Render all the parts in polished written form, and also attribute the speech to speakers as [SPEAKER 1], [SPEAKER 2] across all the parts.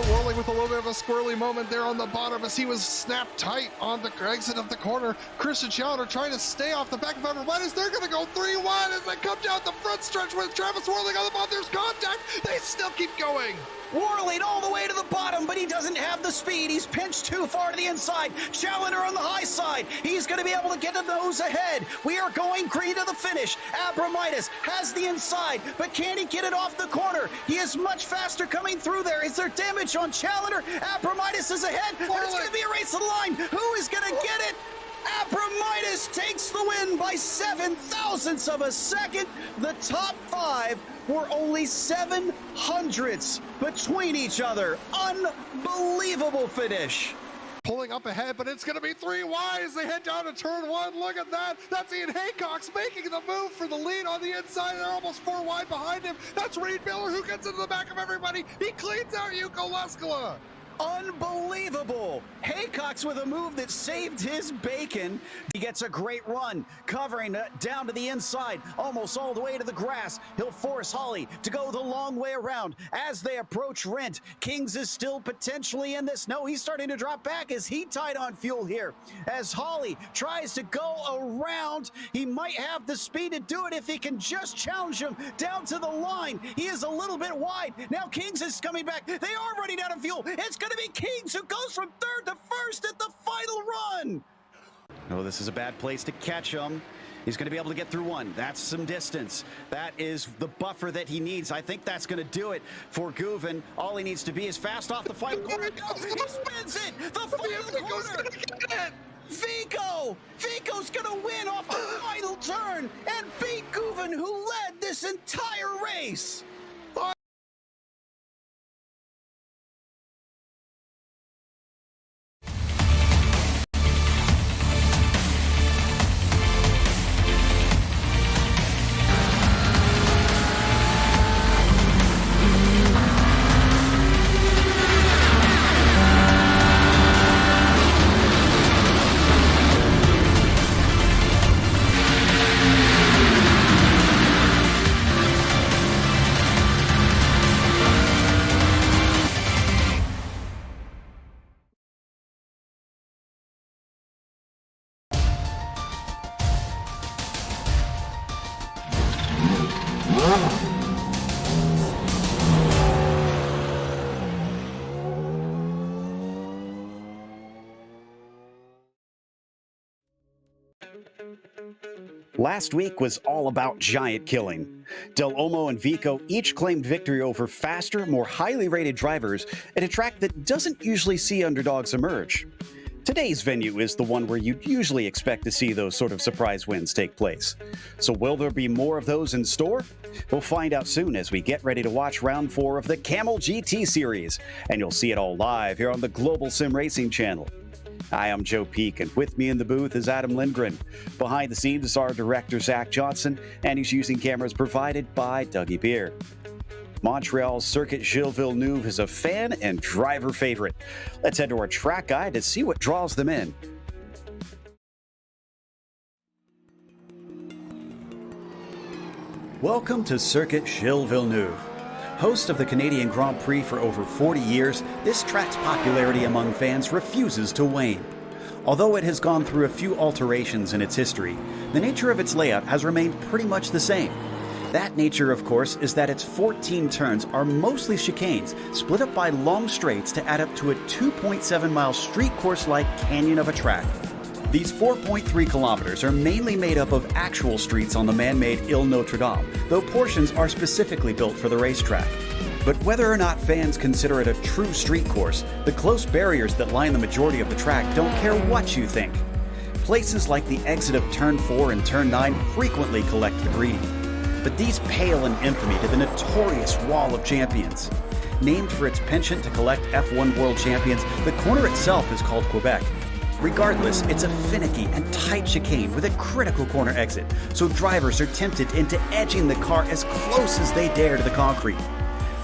[SPEAKER 1] Rolling with a little bit of a squirrely moment there on the bottom as he was snapped tight on the exit of the corner. Christian Challenger trying to stay off the back of Everybody. They're going to go 3-1 as they come down the front stretch with Travis Worley on the bottom. There's contact. They still keep going.
[SPEAKER 2] Whirling all the way to the bottom, but he doesn't have the speed. He's pinched too far to the inside. Challenger on the high side. He's going to be able to get the nose ahead. We are going green to the finish. Abramitis has the inside, but can he get it off the corner? He is much faster coming through there. Is there damage on Challenger? Abramitis is ahead, but it's going to be a race to the line. Who is going to get it? Abramitis takes the win by 7 thousandths of a second. The top 5 were only 700ths between each other. Unbelievable finish.
[SPEAKER 1] Pulling up ahead, but it's going to be 3 wide as they head down to turn 1. Look at that. That's Ian Haycox making the move for the lead on the inside. They're almost 4 wide behind him. That's Reed Miller who gets into the back of everybody. He cleans out Yuko Leskala.
[SPEAKER 2] Unbelievable. Haycox with a move that saved his bacon. He gets a great run, covering down to the inside, almost all the way to the grass. He'll force Holly to go the long way around as they approach Rent. Kings is still potentially in this. No, he's starting to drop back as he tied on fuel here. As Holly tries to go around, he might have the speed to do it if he can just challenge him down to the line. He is a little bit wide. Now Kings is coming back. They are running out of fuel. It's going to be Kings who goes from 3rd to 1st at the final run. Oh, this is a bad place to catch him. He's going to be able to get through one. That's some distance. That is the buffer that he needs. I think that's going to do it for Guven. All he needs to be is fast off the final corner. He spins it. The final corner. Vico! Vico's going to win off the final turn and beat Guven, who led this entire race. Last week was all about giant killing. Del Olmo and Vico each claimed victory over faster, more highly rated drivers at a track that doesn't usually see underdogs emerge. Today's venue is the one where you'd usually expect to see those sort of surprise wins take place. So will there be more of those in store? We'll find out soon as we get ready to watch round 4 of the Kamel GT series, and you'll see it all live here on the Global SimRacing channel. Hi, I'm Joe Peak, and with me in the booth is Adam Lindgren. Behind the scenes is our director, Zach Johnson, and he's using cameras provided by Dougie Beer. Montreal's Circuit Gilles Villeneuve is a fan and driver favorite. Let's head to our track guide to see what draws them in. Welcome to Circuit Gilles Villeneuve. Host of the Canadian Grand Prix for over 40 years, this track's popularity among fans refuses to wane. Although it has gone through a few alterations in its history, the nature of its layout has remained pretty much the same. That nature, of course, is that its 14 turns are mostly chicanes, split up by long straights to add up to a 2.7-mile street course-like canyon of a track. These 4.3 kilometers are mainly made up of actual streets on the man-made Ile Notre Dame, though portions are specifically built for the racetrack. But whether or not fans consider it a true street course, the close barriers that line the majority of the track don't care what you think. Places like the exit of Turn 4 and Turn 9 frequently collect debris. But these pale in infamy to the notorious Wall of Champions. Named for its penchant to collect F1 World Champions, the corner itself is called Quebec. Regardless, it's a finicky and tight chicane with a critical corner exit, so drivers are tempted into edging the car as close as they dare to the concrete.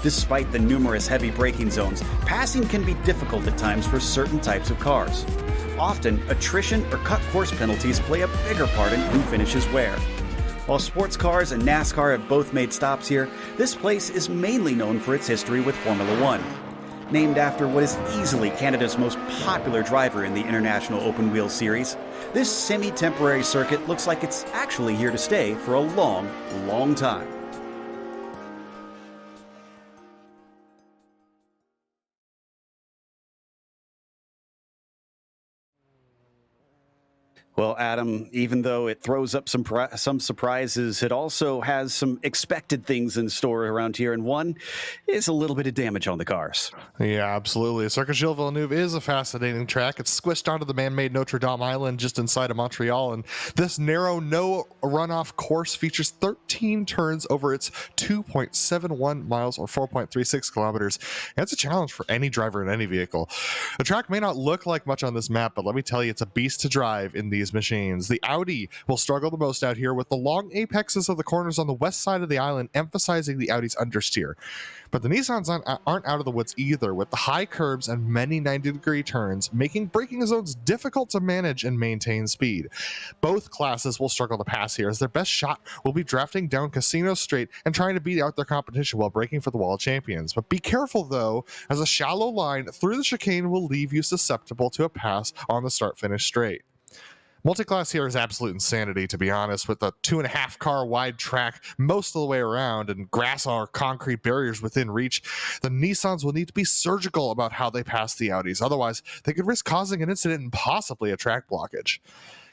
[SPEAKER 2] Despite the numerous heavy braking zones, passing can be difficult at times for certain types of cars. Often, attrition or cut course penalties play a bigger part in who finishes where. While sports cars and NASCAR have both made stops here, this place is mainly known for its history with Formula One. named after what is easily Canada's most popular driver in the International Open Wheel Series. This semi-temporary circuit looks like it's actually here to stay for a long, long time. Well, Adam, even though it throws up some surprises, it also has some expected things in store around here, and one is a little bit of damage on the cars.
[SPEAKER 1] Yeah, absolutely. Circuit Gilles Villeneuve is a fascinating track. It's squished onto the man-made Notre Dame Island just inside of Montreal, and this narrow, no-runoff course features 13 turns over its 2.71 miles or 4.36 kilometers. And it's a challenge for any driver in any vehicle. The track may not look like much on this map, but let me tell you, it's a beast to drive in these machines. The Audi will struggle the most out here, with the long apexes of the corners on the west side of the island emphasizing the Audi's understeer. But the Nissans aren't out of the woods either, with the high curbs and many 90-degree turns, making braking zones difficult to manage and maintain speed. Both classes will struggle to pass here, as their best shot will be drafting down Casino Straight and trying to beat out their competition while braking for the wall of champions. But be careful, though, as a shallow line through the chicane will leave you susceptible to a pass on the start-finish straight. Multiclass here is absolute insanity, to be honest, with a 2.5 car wide track most of the way around and grass or concrete barriers within reach. The Nissans will need to be surgical about how they pass the Audis. Otherwise, they could risk causing an incident and possibly a track blockage.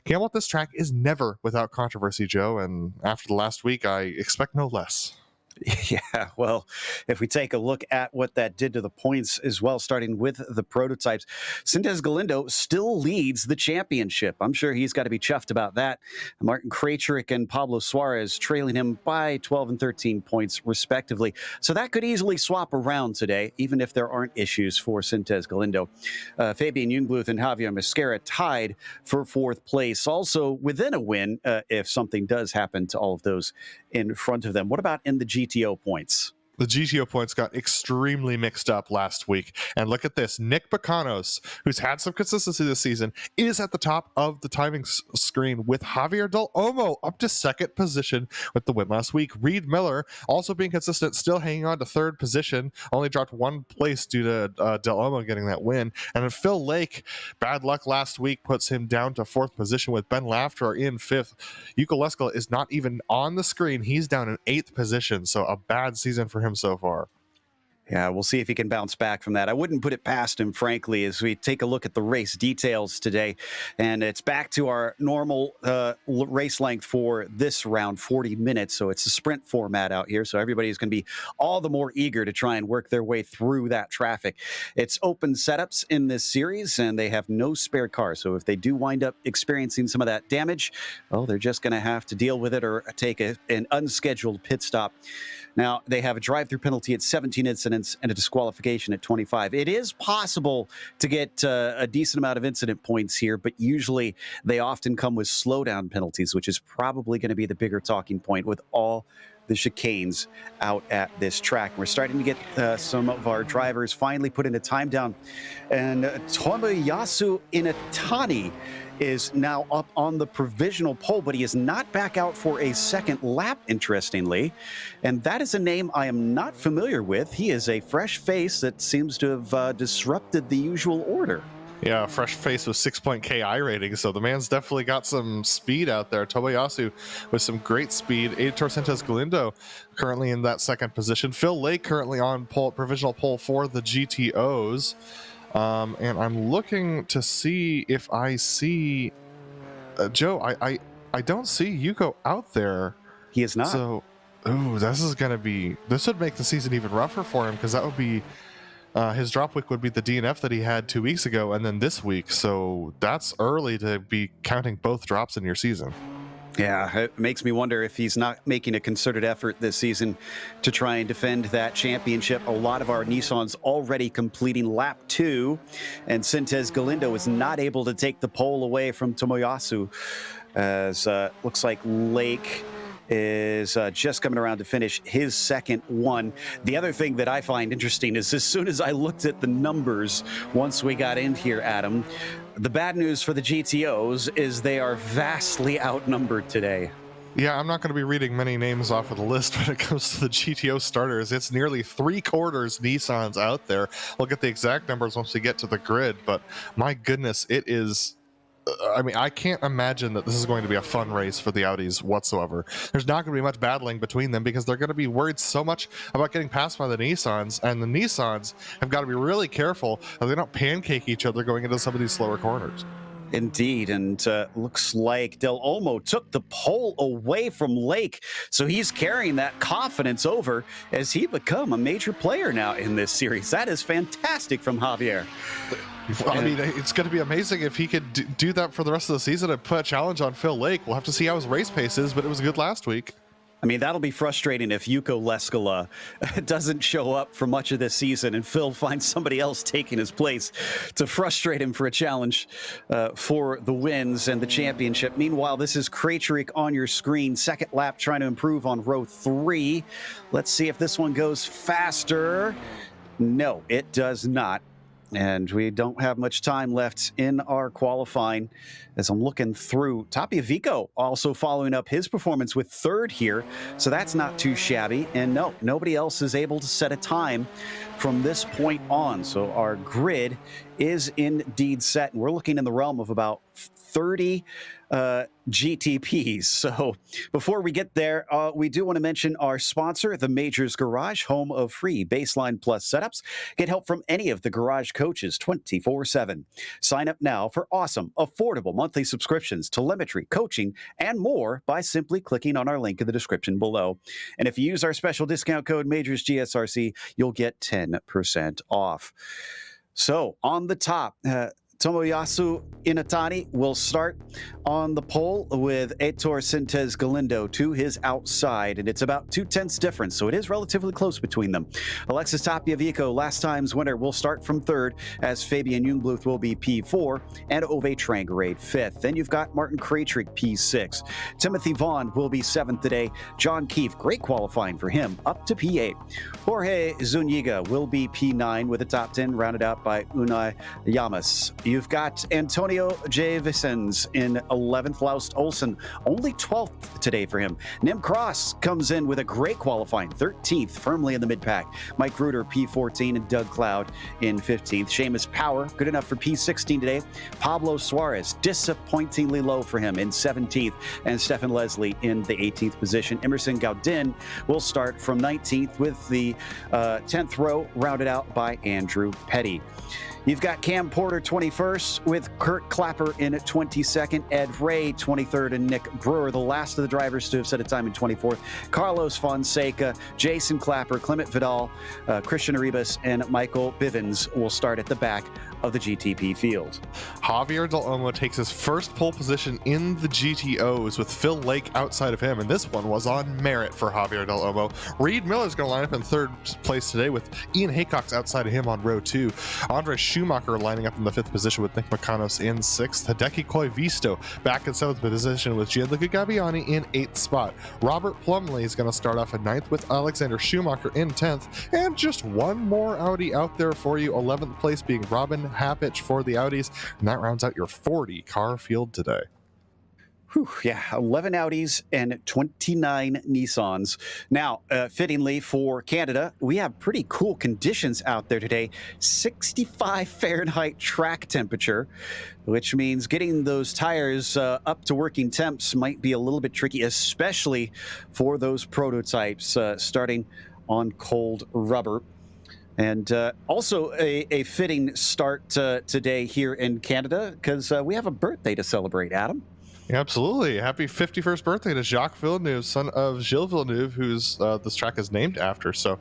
[SPEAKER 1] Kamel, this track is never without controversy, Joe, and after the last week, I expect no less.
[SPEAKER 2] Yeah, well, if we take a look at what that did to the points as well, starting with the prototypes, Sintez Galindo still leads the championship. I'm sure he's got to be chuffed about that. Martin Krajcik and Pablo Suarez trailing him by 12 and 13 points, respectively. So that could easily swap around today, even if there aren't issues for Sintez Galindo. Fabian Jungbluth and Javier Mascara tied for fourth place, also within a win if something does happen to all of those in front of them. What about in the GTO points?
[SPEAKER 1] The GTO points got extremely mixed up last week. And look at this. Nick Bacanos, who's had some consistency this season, is at the top of the timing screen with Javier Del Olmo up to second position with the win last week. Reed Miller, also being consistent, still hanging on to third position, only dropped one place due to Del Olmo getting that win. And then Phil Lake, bad luck last week, puts him down to fourth position with Ben Lafter in fifth. Yuko Leska is not even on the screen. He's down in eighth position, so a bad season for him so far.
[SPEAKER 2] Yeah, we'll see if he can bounce back from that. I wouldn't put it past him, frankly, as we take a look at the race details today. And it's back to our normal race length for this round, 40 minutes. So it's a sprint format out here. So everybody's going to be all the more eager to try and work their way through that traffic. It's open setups in this series, and they have no spare cars. So if they do wind up experiencing some of that damage, well, they're just going to have to deal with it or take an unscheduled pit stop. Now, they have a drive-through penalty at 17 incidents and a disqualification at 25. It is possible to get a decent amount of incident points here, but usually they often come with slowdown penalties, which is probably going to be the bigger talking point with all the chicanes out at this track. We're starting to get some of our drivers finally put in a time down. And Tomoyasu Inatani is now up on the provisional pole, but he is not back out for a second lap, interestingly. And that is a name I am not familiar with. He is a fresh face that seems to have disrupted the usual order.
[SPEAKER 1] Yeah, fresh face with 6-point KI rating, so the man's definitely got some speed out there. Tomoyasu with some great speed. Editor Sintez Galindo currently in that second position. Phil Lake currently on provisional pole for the GTOs. And I'm looking to see if I see Joe. I don't see Yuko out there.
[SPEAKER 2] He is not.
[SPEAKER 1] So, this would make the season even rougher for him, because that would be his drop week would be the DNF that he had 2 weeks ago, and then this week. So that's early to be counting both drops in your season.
[SPEAKER 2] Yeah, it makes me wonder if he's not making a concerted effort this season to try and defend that championship. A lot of our Nissans already completing lap 2, and Sintez Galindo is not able to take the pole away from Tomoyasu, as looks like Lake is just coming around to finish his second one. The other thing that I find interesting is as soon as I looked at the numbers once we got in here, Adam, the bad news for the GTOs is they are vastly outnumbered today.
[SPEAKER 1] Yeah, I'm not going to be reading many names off of the list when it comes to the GTO starters. It's nearly 3/4 Nissans out there. We'll get the exact numbers once we get to the grid, but my goodness, it is... I mean, I can't imagine that this is going to be a fun race for the Audis whatsoever. There's not going to be much battling between them because they're going to be worried so much about getting passed by the Nissans, and the Nissans have got to be really careful that they don't pancake each other going into some of these slower corners.
[SPEAKER 2] Indeed, and looks like Del Olmo took the pole away from Lake, so he's carrying that confidence over as he become a major player now in this series. That is fantastic from Javier.
[SPEAKER 1] Well, I mean, it's going to be amazing if he could do that for the rest of the season and put a challenge on Phil Lake. We'll have to see how his race pace is, but it was good last week.
[SPEAKER 2] I mean, that'll be frustrating if Yuko Leskala doesn't show up for much of this season and Phil finds somebody else taking his place to frustrate him for a challenge for the wins and the championship. Meanwhile, this is Krejcik on your screen. Second lap trying to improve on row 3. Let's see if this one goes faster. No, it does not. And we don't have much time left in our qualifying as I'm looking through. Tapia Vico also following up his performance with 3rd here, so that's not too shabby. And no, nobody else is able to set a time from this point on. So our grid is indeed set, and we're looking in the realm of about 30 GTPs. So before we get there, we do want to mention our sponsor, the Majors Garage, home of free Baseline Plus setups. Get help from any of the garage coaches 24/7. Sign up now for awesome, affordable monthly subscriptions, telemetry, coaching, and more by simply clicking on our link in the description below. And if you use our special discount code MajorsGSRC, you'll get 10% off. So on the top, Tomoyasu Inatani will start on the pole with Heitor Sintez Galindo to his outside, and it's about 2/10 difference, so it is relatively close between them. Alexis Tapia Vico, last time's winner, will start from 3rd, as Fabian Jungbluth will be P4, and Ove Trangarade 5th. Then you've got Martin Krejcik P6. Timothy Vaughn will be 7th today. John Keefe, great qualifying for him, up to P8. Jorge Zuniga will be P9 with a top 10 rounded out by Unai Yamas. You've got Antonio J. Vicens in 11th. Laust Olsen, only 12th today for him. Nim Cross comes in with a great qualifying, 13th, firmly in the mid-pack. Mike Ruder, P14, and Doug Cloud in 15th. Seamus Power, good enough for P16 today. Pablo Suarez, disappointingly low for him in 17th. And Stefan Leslie in the 18th position. Emerson Gaudin will start from 19th with the 10th row rounded out by Andrew Petty. You've got Cam Porter 21st with Kurt Clapper in 22nd, Ed Ray 23rd, and Nick Brewer, the last of the drivers to have set a time in 24th. Carlos Fonseca, Jason Clapper, Clement Vidal, Christian Arribas, and Michael Bivens will start at the back of the GTP field.
[SPEAKER 1] Javier Del Olmo takes his first pole position in the GTOs with Phil Lake outside of him, and this one was on merit for Javier Del Olmo. Reed Miller's going to line up in 3rd place today with Ian Haycox outside of him on row 2. Andre Schumacher lining up in the 5th position with Nick Makanos in 6th. Hideki Koivisto back in 7th position with Gianluca Gabbiani in 8th spot. Robert Plumley is going to start off at 9th with Alexander Schumacher in 10th. And just one more Audi out there for you, 11th place being Robin Hapich for the Audis. And that rounds out your 40 car field today.
[SPEAKER 2] Whew, yeah, 11 Audis and 29 Nissans. Now, fittingly for Canada, we have pretty cool conditions out there today. 65 Fahrenheit track temperature, which means getting those tires up to working temps might be a little bit tricky, especially for those prototypes starting on cold rubber. And also a fitting start today here in Canada because we have a birthday to celebrate, Adam.
[SPEAKER 1] Yeah, absolutely. Happy 51st birthday to Jacques Villeneuve, son of Gilles Villeneuve, who's this track is named after. So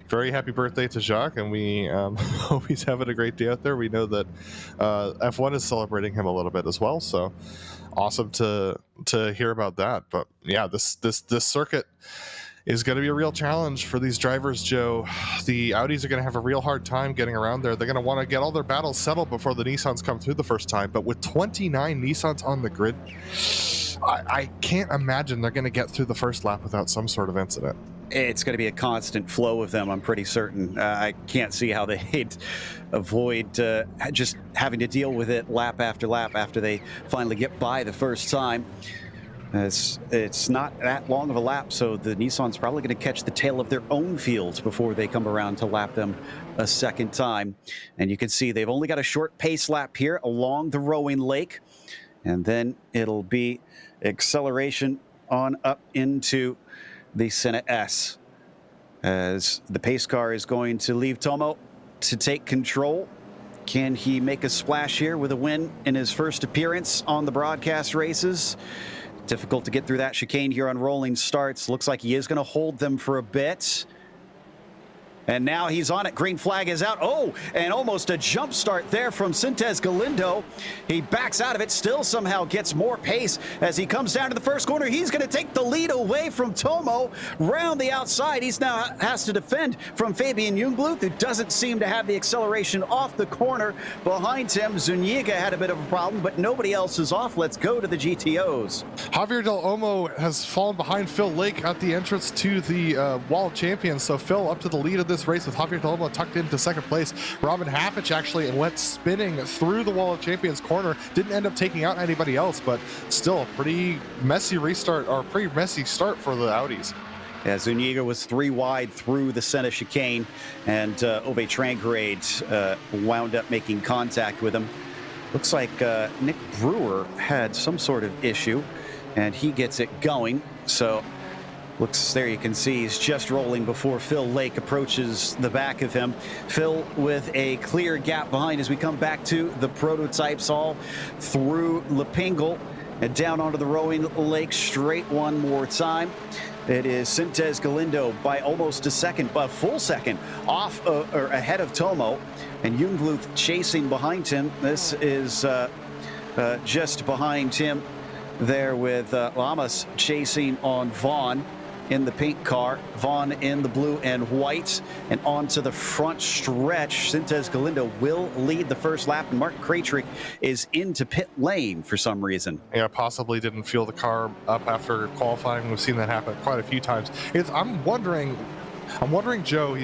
[SPEAKER 1] very happy birthday to Jacques, and we hope he's having a great day out there. We know that F1 is celebrating him a little bit as well, so awesome to hear about that. But yeah, this circuit is going to be a real challenge for these drivers, Joe. The Audis are going to have a real hard time getting around there. They're going to want to get all their battles settled before the Nissans come through the first time. But with 29 Nissans on the grid, I can't imagine they're going to get through the first lap without some sort of incident.
[SPEAKER 2] It's going to be a constant flow of them, I'm pretty certain. I can't see how they'd avoid just having to deal with it lap after lap after they finally get by the first time. It's not that long of a lap, so the Nissan's probably going to catch the tail of their own field before they come around to lap them a second time. And you can see they've only got a short pace lap here along the rowing lake. And then it'll be acceleration on up into the Senna S, as the pace car is going to leave Tomo to take control. Can he make a splash here with a win in his first appearance on the broadcast races? Difficult to get through that chicane here on rolling starts. Looks like he is going to hold them for a bit. And now he's on it. Green flag is out. Oh, and almost a jump start there from Sintez Galindo. He backs out of it, still somehow gets more pace as he comes down to the first corner. He's going to take the lead away from Tomo. Round the outside, he's now has to defend from Fabian Jungbluth, who doesn't seem to have the acceleration off the corner. Behind him, Zuniga had a bit of a problem, but nobody else is off. Let's go to the GTOs.
[SPEAKER 1] Javier Del Olmo has fallen behind Phil Lake at the entrance to the Wall of Champions. So Phil up to the lead of this race with Javier Del Olmo tucked into second place. Robin Hafich actually went spinning through the Wall of Champions corner. Didn't end up taking out anybody else, but still a pretty messy restart, or pretty messy start for the Audis.
[SPEAKER 2] Yeah, Zuniga was 3 wide through the center chicane, and Ove Trangrade wound up making contact with him. Looks like Nick Brewer had some sort of issue, and he gets it going. So looks there, you can see he's just rolling before Phil Lake approaches the back of him. Phil with a clear gap behind as we come back to the prototypes, all through Lepingle and down onto the rowing lake straight one more time. It is Sintez Galindo by almost a second, but a full second off or ahead of Tomo, and Jungbluth chasing behind him. This is just behind him there with Lamas chasing on Vaughn in the pink car, Vaughn in the blue and white, and onto the front stretch. Sintez Galindo will lead the first lap, and Mark Krajcik is into pit lane for some reason.
[SPEAKER 1] Yeah, possibly didn't fuel the car up after qualifying. We've seen that happen quite a few times. I'm wondering, Joe,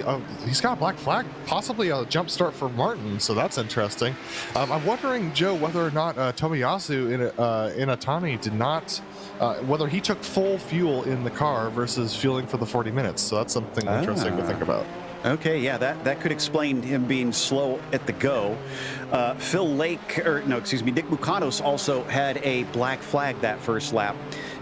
[SPEAKER 1] he's got a black flag, possibly a jump start for Martin, so that's interesting. I'm wondering, Joe, whether or not Tomiyasu Inatani did not, whether he took full fuel in the car versus fueling for the 40 minutes. So that's something interesting to think about.
[SPEAKER 2] Okay, yeah, that could explain him being slow at the go. Phil Lake, Nick Mukanos also had a black flag that first lap,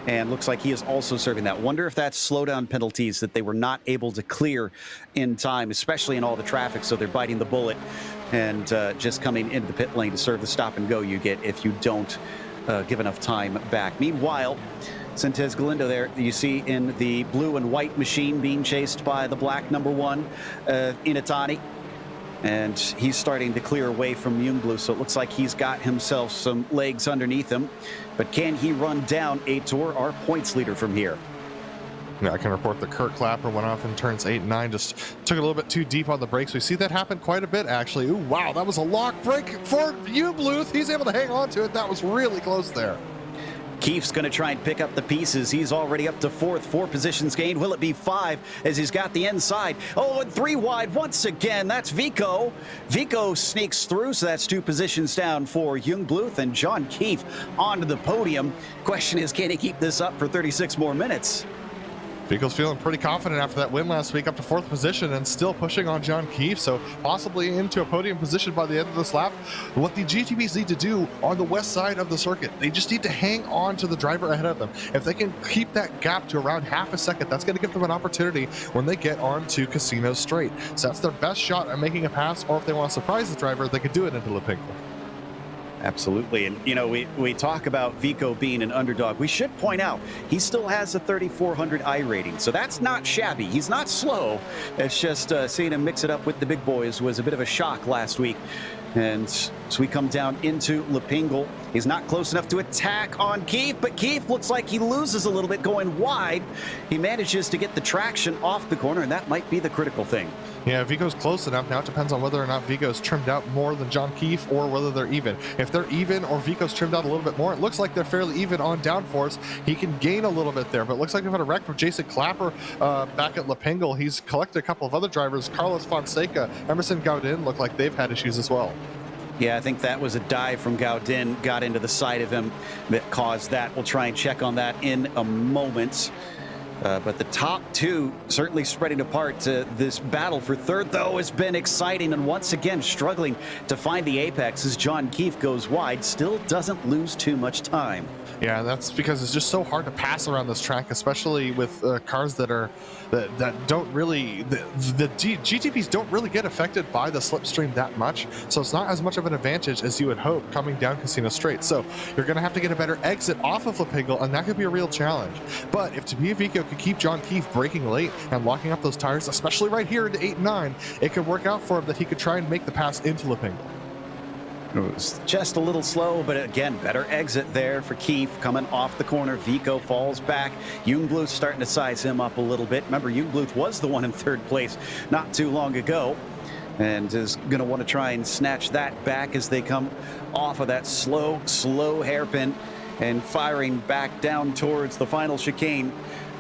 [SPEAKER 2] and looks like he is also serving that. Wonder if that's slowdown penalties that they were not able to clear in time, especially in all the traffic, so they're biting the bullet and just coming into the pit lane to serve the stop and go you get if you don't give enough time back. Meanwhile, Sintez Galindo there, you see in the blue and white machine being chased by the black number 1, Inatani. And he's starting to clear away from Jungbluth, so it looks like he's got himself some legs underneath him. But can he run down Aitor, our points leader, from here?
[SPEAKER 1] Yeah, I can report that Kurt Clapper went off in turns 8 and 9, just took it a little bit too deep on the brakes. We see that happen quite a bit, actually. Ooh, wow, that was a lock break for Jungbluth. He's able to hang on to it. That was really close there.
[SPEAKER 2] Keefe's going to try and pick up the pieces. He's already up to 4th, 4 positions gained. Will it be 5 as he's got the inside? Oh, and 3 wide once again. That's Vico. Vico sneaks through, so that's 2 positions down for Jungbluth, and John Keefe onto the podium. Question is, can he keep this up for 36 more minutes?
[SPEAKER 1] Vico's feeling pretty confident after that win last week, up to 4th position and still pushing on John Keefe, so possibly into a podium position by the end of this lap. What the GTPs need to do on the west side of the circuit, they just need to hang on to the driver ahead of them. If they can keep that gap to around half a second, that's going to give them an opportunity when they get onto Casino Straight. So that's their best shot at making a pass, or if they want to surprise the driver, they could do it into Lepingle.
[SPEAKER 2] Absolutely. And, you know, we talk about Vico being an underdog. We should point out he still has a 3,400 I rating, so that's not shabby. He's not slow. It's just seeing him mix it up with the big boys was a bit of a shock last week. And so we come down into Lepingle. He's not close enough to attack on Keefe, but Keefe looks like he loses a little bit going wide. He manages to get the traction off the corner, and that might be the critical thing.
[SPEAKER 1] Yeah, Vico's close enough. Now it depends on whether or not Vico's trimmed out more than John Keefe, or whether they're even. If they're even, or Vico's trimmed out a little bit more, it looks like they're fairly even on downforce. He can gain a little bit there, but it looks like we've had a wreck from Jason Clapper back at Lepingle. He's collected a couple of other drivers. Carlos Fonseca, Emerson Gaudin look like they've had issues as well.
[SPEAKER 2] Yeah, I think that was a dive from Gaudin, got into the side of him that caused that. We'll try and check on that in a moment. But the top two certainly spreading apart. This battle for third, though, has been exciting, and once again struggling to find the apex as John Keefe goes wide, still doesn't lose too much time.
[SPEAKER 1] Yeah, that's because it's just so hard to pass around this track, especially with cars that don't really, the GTPs don't really get affected by the slipstream that much, so it's not as much of an advantage as you would hope coming down Casino Straight. So you're going to have to get a better exit off of Lapingle, and that could be a real challenge. But if Tabia Vico could keep John Keefe braking late and locking up those tires, especially right here into 8 and 9, it could work out for him that he could try and make the pass into Lapingle.
[SPEAKER 2] It was just a little slow, but again, better exit there for Keefe coming off the corner. Vico falls back. Jungbluth starting to size him up a little bit. Remember, Jungbluth was the one in third place not too long ago and is going to want to try and snatch that back as they come off of that slow hairpin and firing back down towards the final chicane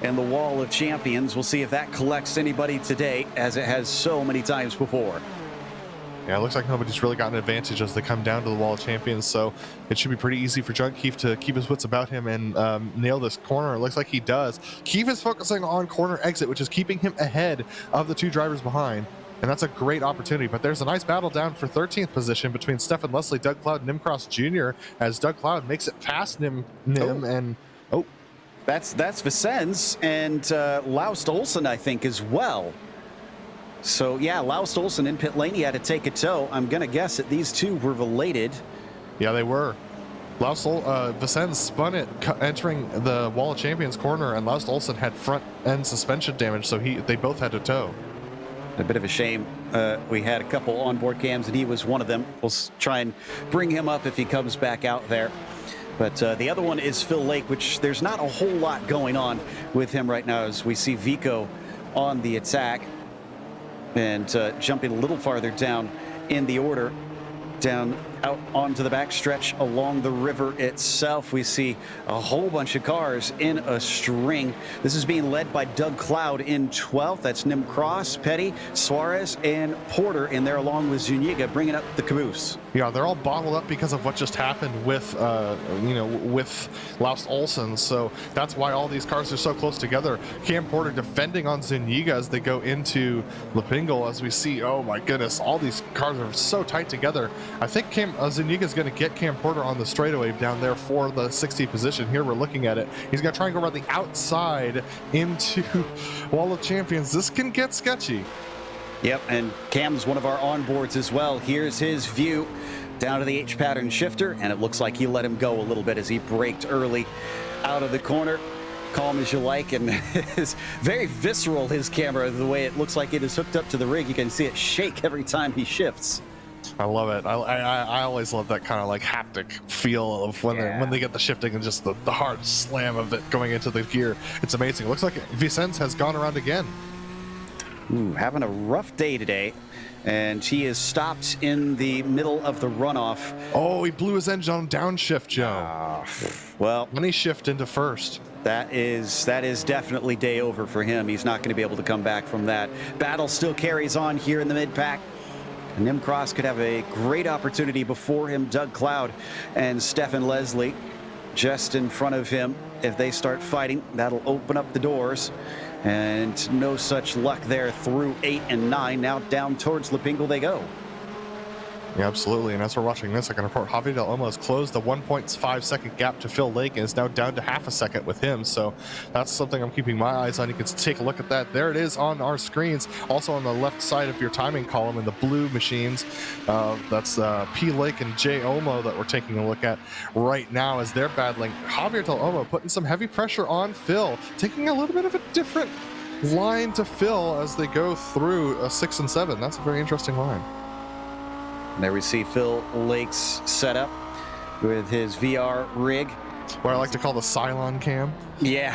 [SPEAKER 2] and the wall of champions. We'll see if that collects anybody today, as it has so many times before.
[SPEAKER 1] Yeah, it looks like nobody's really got an advantage as they come down to the wall of champions, so it should be pretty easy for John Keefe to keep his wits about him and nail this corner. It looks like he does. Keefe is focusing on corner exit, which is keeping him ahead of the 2 drivers behind, and that's a great opportunity. But there's a nice battle down for 13th position between Stefan Leslie, Doug Cloud, Nim Cross Jr., as Doug Cloud makes it past Nim and
[SPEAKER 2] That's Vicens and Laust Olsen, I think, as well. So, yeah, Laust Olsen in pit lane, he had to take a tow. I'm going to guess that these two were related.
[SPEAKER 1] Yeah, they were. Vicens spun it entering the wall of champions corner, and Laust Olsen had front end suspension damage, so they both had to tow.
[SPEAKER 2] A bit of a shame. We had a couple onboard cams, and he was one of them. We'll try and bring him up if he comes back out there. But the other one is Phil Lake, which there's not a whole lot going on with him right now as we see Vico on the attack. And jumping a little farther down in the order, down out onto the backstretch along the river itself, we see a whole bunch of cars in a string. This is being led by Doug Cloud in 12th. That's Nim Cross, Petty, Suarez, and Porter in there along with Zuniga bringing up the caboose.
[SPEAKER 1] Yeah, they're all bottled up because of what just happened with, with Laust Olsen. So that's why all these cars are so close together. Cam Porter defending on Zuniga as they go into Lapingle, as we see, oh my goodness, all these cars are so tight together. I think Zuniga is going to get Cam Porter on the straightaway down there for the 60th position. Here we're looking at it. He's going to try and go around the outside into Wall of Champions. This can get sketchy.
[SPEAKER 2] Yep, and Cam's one of our onboards as well. Here's his view down to the H-pattern shifter, and it looks like he let him go a little bit as he braked early out of the corner. Calm as you like, and it's very visceral, his camera, the way it looks like it is hooked up to the rig. You can see it shake every time he shifts.
[SPEAKER 1] I love it. I always love that kind of like haptic feel of when they get the shifting and just the hard slam of it going into the gear. It's amazing. It looks like Vicens has gone around again.
[SPEAKER 2] Ooh, having a rough day today, and he is stopped in the middle of the runoff.
[SPEAKER 1] Oh, he blew his engine on downshift, Joe.
[SPEAKER 2] Well,
[SPEAKER 1] when he shift into first.
[SPEAKER 2] That is definitely day over for him. He's not going to be able to come back from that. Battle still carries on here in the mid-pack. Nim Cross could have a great opportunity before him. Doug Cloud and Stefan Leslie just in front of him. If they start fighting, that'll open up the doors. And no such luck there through 8 and 9. Now down towards Lapingle they go.
[SPEAKER 1] Yeah, absolutely. And as we're watching this, I can report Javier Del Olmo has closed the 1.5 second gap to Phil Lake and is now down to half a second with him. So that's something I'm keeping my eyes on. You can take a look at that. There it is on our screens. Also on the left side of your timing column in the blue machines. That's P Lake and J Olmo that we're taking a look at right now as they're battling. Javier Del Olmo putting some heavy pressure on Phil, taking a little bit of a different line to Phil as they go through 6 and 7. That's a very interesting line.
[SPEAKER 2] And there we see Phil Lake's setup with his VR rig.
[SPEAKER 1] What I like to call the Cylon cam.
[SPEAKER 2] Yeah,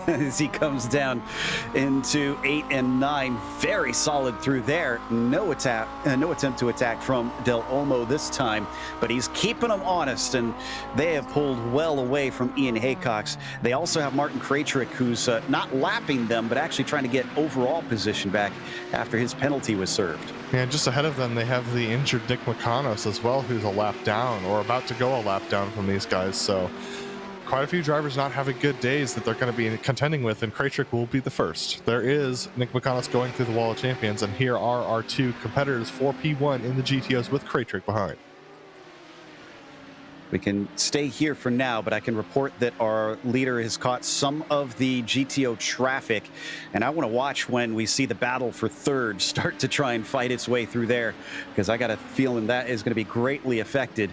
[SPEAKER 2] as he comes down into 8 and 9, very solid through there. No attempt to attack from Del Olmo this time, but he's keeping them honest, and they have pulled well away from Ian Haycox. They also have Martin Krajcik, who's not lapping them, but actually trying to get overall position back after his penalty was served.
[SPEAKER 1] And just ahead of them, they have the injured Nick McConos as well, who's a lap down, or about to go a lap down from these guys. So quite a few drivers not having good days that they're going to be contending with, and Krajcik will be the first. There is Nick McConos going through the wall of champions, and here are our two competitors for P1 in the GTOs with Krajcik behind.
[SPEAKER 2] We can stay here for now, but I can report that our leader has caught some of the GTO traffic, and I want to watch when we see the battle for third start to try and fight its way through there, because I got a feeling that is going to be greatly affected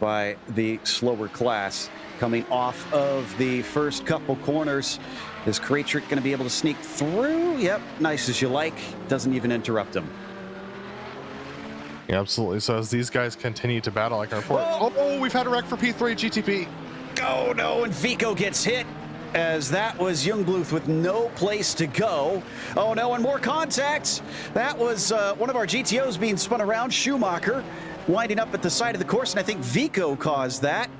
[SPEAKER 2] by the slower class. Coming off of the first couple corners, is Krajcik going to be able to sneak through? Yep, nice as you like. Doesn't even interrupt him.
[SPEAKER 1] Yeah, absolutely. So as these guys continue to battle, like our report. Oh, we've had a wreck for P3 GTP.
[SPEAKER 2] Oh no, and Vico gets hit, as that was Youngbluth with no place to go. Oh no, and more contacts. That was one of our GTOs being spun around, Schumacher, winding up at the side of the course, and I think Vico caused that.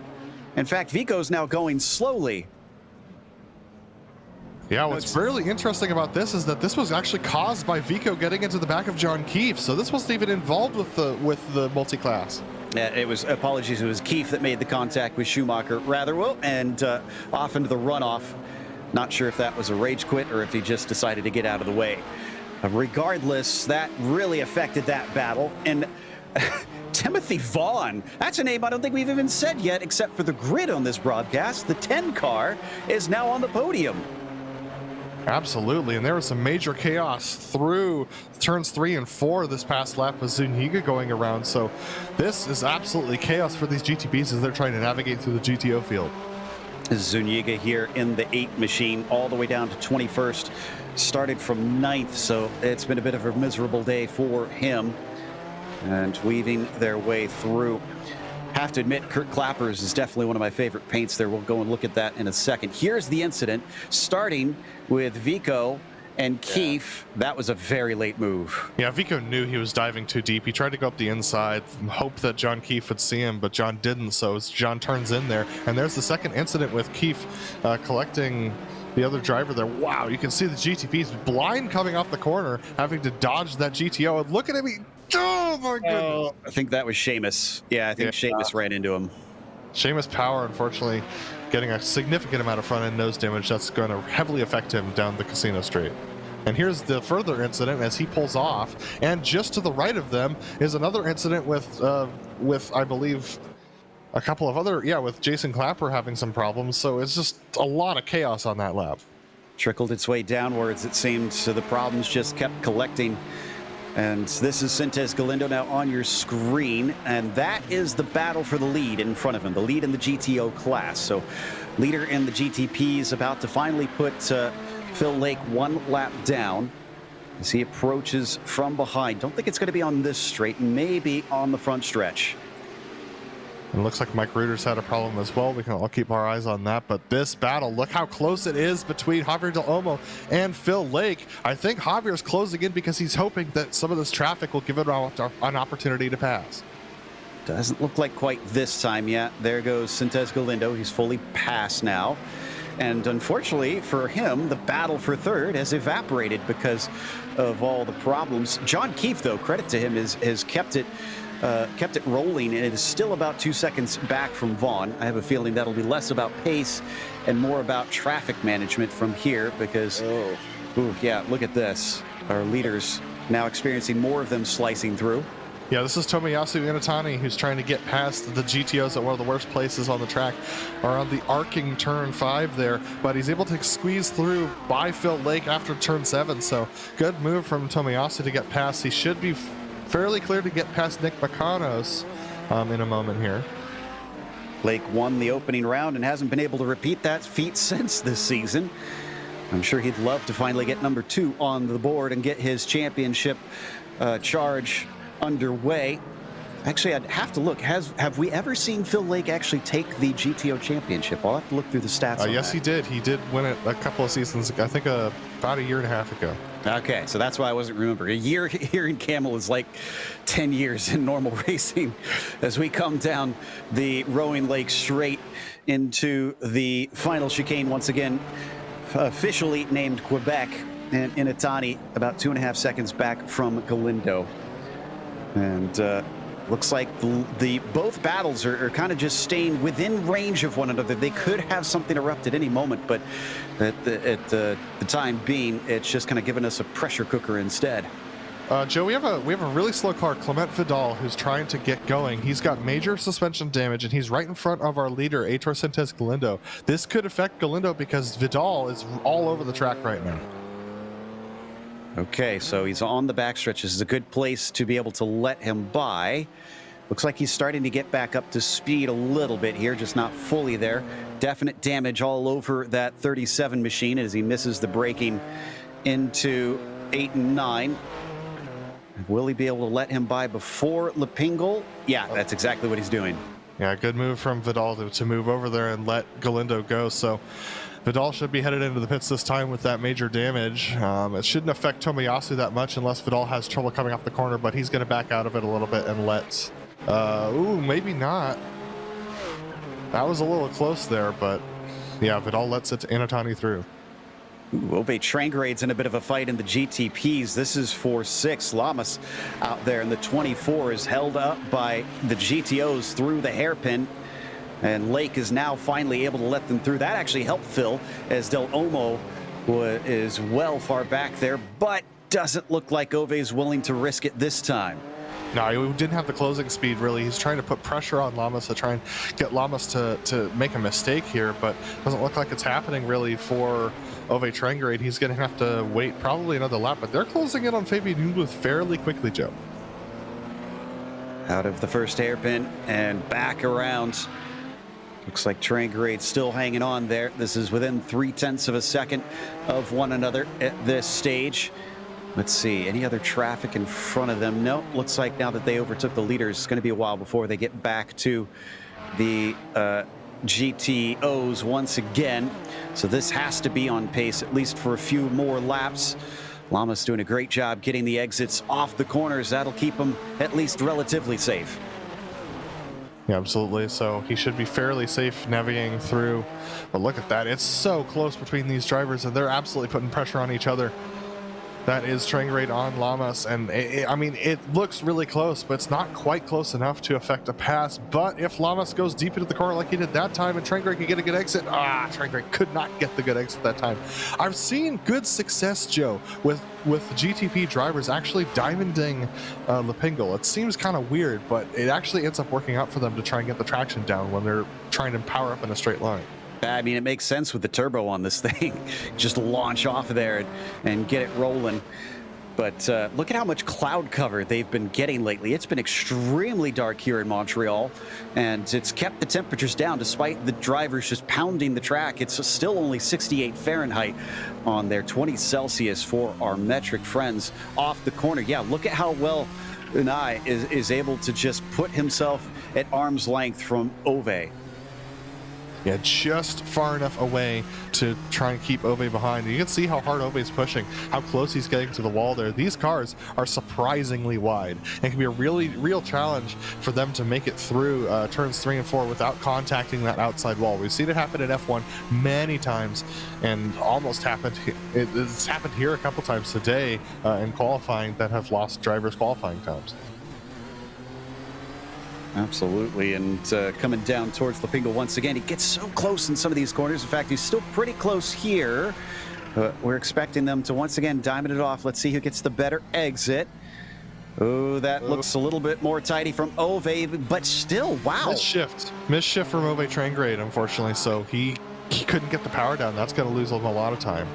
[SPEAKER 2] In fact, Vico's now going slowly.
[SPEAKER 1] Yeah, what's really interesting about this is that this was actually caused by Vico getting into the back of John Keefe, so this wasn't even involved with the multi-class.
[SPEAKER 2] Yeah, it was, apologies, it was Keefe that made the contact with Schumacher, and off into the runoff. Not sure if that was a rage quit or if he just decided to get out of the way. Regardless, that really affected that battle, and Timothy Vaughn, that's a name I don't think we've even said yet, except for the grid on this broadcast. The 10 car is now on the podium.
[SPEAKER 1] Absolutely, and there was some major chaos through turns 3 and 4 this past lap with Zuniga going around, so this is absolutely chaos for these GTPs as they're trying to navigate through the GTO field.
[SPEAKER 2] Zuniga here in the 8 machine, all the way down to 21st, started from 9th, so it's been a bit of a miserable day for him, and weaving their way through. Have to admit, Kurt Clappers is definitely one of my favorite paints there. We'll go and look at that in a second. Here's the incident, starting with Vico and Keefe. That was a very late move.
[SPEAKER 1] Yeah, Vico knew he was diving too deep. He tried to go up the inside, hoped that John Keefe would see him, but John didn't, so John turns in there. And there's the second incident with Keefe collecting the other driver there. Wow, you can see the GTP's blind coming off the corner, having to dodge that GTO. And look at him. Oh my goodness.
[SPEAKER 2] I think that was Seamus. Yeah, I think Seamus ran into him.
[SPEAKER 1] Seamus Power, unfortunately, getting a significant amount of front end nose damage. That's going to heavily affect him down the casino straight. And here's the further incident as he pulls off. And just to the right of them is another incident with I believe, a couple of other, with Jason Clapper having some problems. So it's just a lot of chaos on that lap.
[SPEAKER 2] Trickled its way downwards, it seemed, so the problems just kept collecting. And this is Sintez Galindo now on your screen, and that is the battle for the lead in front of him, the lead in the GTO class. So leader in the GTP is about to finally put Phil Lake one lap down as he approaches from behind. Don't think it's going to be on this straight, maybe on the front stretch.
[SPEAKER 1] It looks like Mike Reuter's had a problem as well. We can all keep our eyes on that. But this battle, look how close it is between Javier Del Olmo and Phil Lake. I think Javier's closing in because he's hoping that some of this traffic will give him an opportunity to pass.
[SPEAKER 2] Doesn't look like quite this time yet. There goes Sintez Galindo. He's fully passed now. And unfortunately for him, the battle for third has evaporated because of all the problems. John Keefe, though, credit to him, has kept it rolling, and it is still about 2 seconds back from Vaughn. I have a feeling that'll be less about pace and more about traffic management from here because, look at this. Our leaders now experiencing more of them slicing through.
[SPEAKER 1] Yeah, this is Tomoyasu Inatani, who's trying to get past the GTOs at one of the worst places on the track, around the arcing turn 5 there, but he's able to squeeze through by Phil Lake after turn 7, so good move from Tomoyasu to get past. He should be fairly clear to get past Nick Macanos in a moment here.
[SPEAKER 2] Lake won the opening round and hasn't been able to repeat that feat since this season. I'm sure he'd love to finally get number 2 on the board and get his championship charge underway. Actually, I'd have to look. Have we ever seen Phil Lake actually take the GTO Championship? I'll have to look through the stats on
[SPEAKER 1] yes,
[SPEAKER 2] that.
[SPEAKER 1] he did. He did win it a couple of seasons, I think about a year and a half ago.
[SPEAKER 2] Okay, so that's why I wasn't remembering. A year here in Kamel is like 10 years in normal racing as we come down the Rowing Lake straight into the final chicane once again, officially named Quebec, and Inatani about 2.5 seconds back from Galindo. And looks like the both battles are kind of just staying within range of one another. They could have something erupt at any moment, but at the time being, it's just kind of giving us a pressure cooker instead.
[SPEAKER 1] Joe, we have a really slow car, Clement Vidal, who's trying to get going. He's got major suspension damage, and he's right in front of our leader, Aitor Sentes Galindo. This could affect Galindo because Vidal is all over the track right now.
[SPEAKER 2] Okay, so he's on the backstretch. This is a good place to be able to let him by. Looks like he's starting to get back up to speed a little bit here, just not fully there. Definite damage all over that 37 machine as he misses the braking into 8 and 9. Will he be able to let him by before Lepingle? Yeah, that's exactly what he's doing.
[SPEAKER 1] Yeah, good move from Vidal to move over there and let Galindo go. So Vidal should be headed into the pits this time with that major damage. It shouldn't affect Tomiyasu that much unless Vidal has trouble coming off the corner, but he's going to back out of it a little bit and let... ooh, maybe not. That was a little close there, but yeah, Vidal lets it to Inatani through.
[SPEAKER 2] Ove Trangrade's in a bit of a fight in the GTPs. This is for 6. Lamas out there in the 24 is held up by the GTOs through the hairpin. And Lake is now finally able to let them through. That actually helped Phil, as Del Omo is well far back there, but doesn't look like Ove is willing to risk it this time.
[SPEAKER 1] No, he didn't have the closing speed, really. He's trying to put pressure on Lamas to try and get Lamas to make a mistake here, but doesn't look like it's happening, really, for Ove Trangrade. He's going to have to wait probably another lap, but they're closing in on Fabian Newbooth fairly quickly, Joe.
[SPEAKER 2] Out of the first hairpin and back around. Looks like Trangrade still hanging on there. This is within 0.3 of a second of one another at this stage. Let's see, any other traffic in front of them? No, looks like now that they overtook the leaders, it's going to be a while before they get back to the GTOs once again. So this has to be on pace, at least for a few more laps. Lama's doing a great job getting the exits off the corners. That'll keep them at least relatively safe.
[SPEAKER 1] Yeah, absolutely. So he should be fairly safe navigating through. But look at that. It's so close between these drivers, and they're absolutely putting pressure on each other. That is Trangrade on Lamas, and I mean, it looks really close, but it's not quite close enough to affect a pass. But if Lamas goes deep into the corner like he did that time, and Trangrade can get a good exit, Trangrade could not get the good exit that time. I've seen good success, Joe, with GTP drivers actually diamonding Lepingle. It seems kind of weird, but it actually ends up working out for them to try and get the traction down when they're trying to power up in a straight line.
[SPEAKER 2] I mean, it makes sense with the turbo on this thing. Just launch off of there and get it rolling. But look at how much cloud cover they've been getting lately. It's been extremely dark here in Montreal, and it's kept the temperatures down despite the drivers just pounding the track. It's still only 68 Fahrenheit on there, 20 Celsius for our metric friends off the corner. Yeah, look at how well Unai is able to just put himself at arm's length from Ove.
[SPEAKER 1] Yeah, just far enough away to try and keep Ove behind. You can see how hard Ove's pushing, how close he's getting to the wall there. These cars are surprisingly wide, and it can be a real challenge for them to make it through turns 3 and 4 without contacting that outside wall. We've seen it happen in F1 many times, and almost happened. It's happened here a couple times today in qualifying that have lost drivers' qualifying times.
[SPEAKER 2] Absolutely, and coming down towards Lepingle once again. He gets so close in some of these corners. In fact, he's still pretty close here. We're expecting them to once again diamond it off. Let's see who gets the better exit. Oh, that looks a little bit more tidy from Ove, but still, wow. Misshift
[SPEAKER 1] from Ove Trangrade, unfortunately, so he couldn't get the power down. That's going to lose him a lot of time.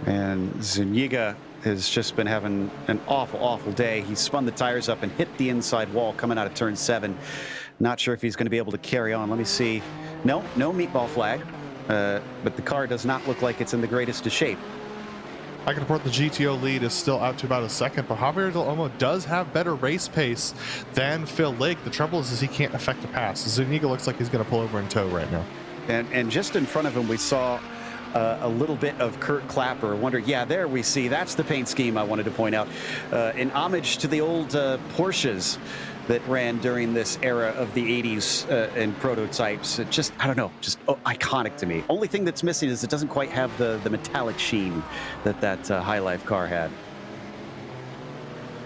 [SPEAKER 2] And Zuniga has just been having an awful day. He spun the tires up and hit the inside wall coming out of turn 7. Not sure if he's going to be able to carry on. Let me see. No meatball flag, but the car does not look like it's in the greatest of shape.
[SPEAKER 1] I can report the GTO lead is still out to about a second, but Javier Del Olmo does have better race pace than Phil Lake. The trouble is he can't affect the pass. Zuniga looks like he's going to pull over in tow right now.
[SPEAKER 2] And just in front of him, we saw a little bit of Kurt Clapper. Wonder, yeah, there we see. That's the paint scheme I wanted to point out. In homage to the old Porsches that ran during this era of the 80s and prototypes. It just, I don't know, just iconic to me. Only thing that's missing is it doesn't quite have the metallic sheen that High Life car had.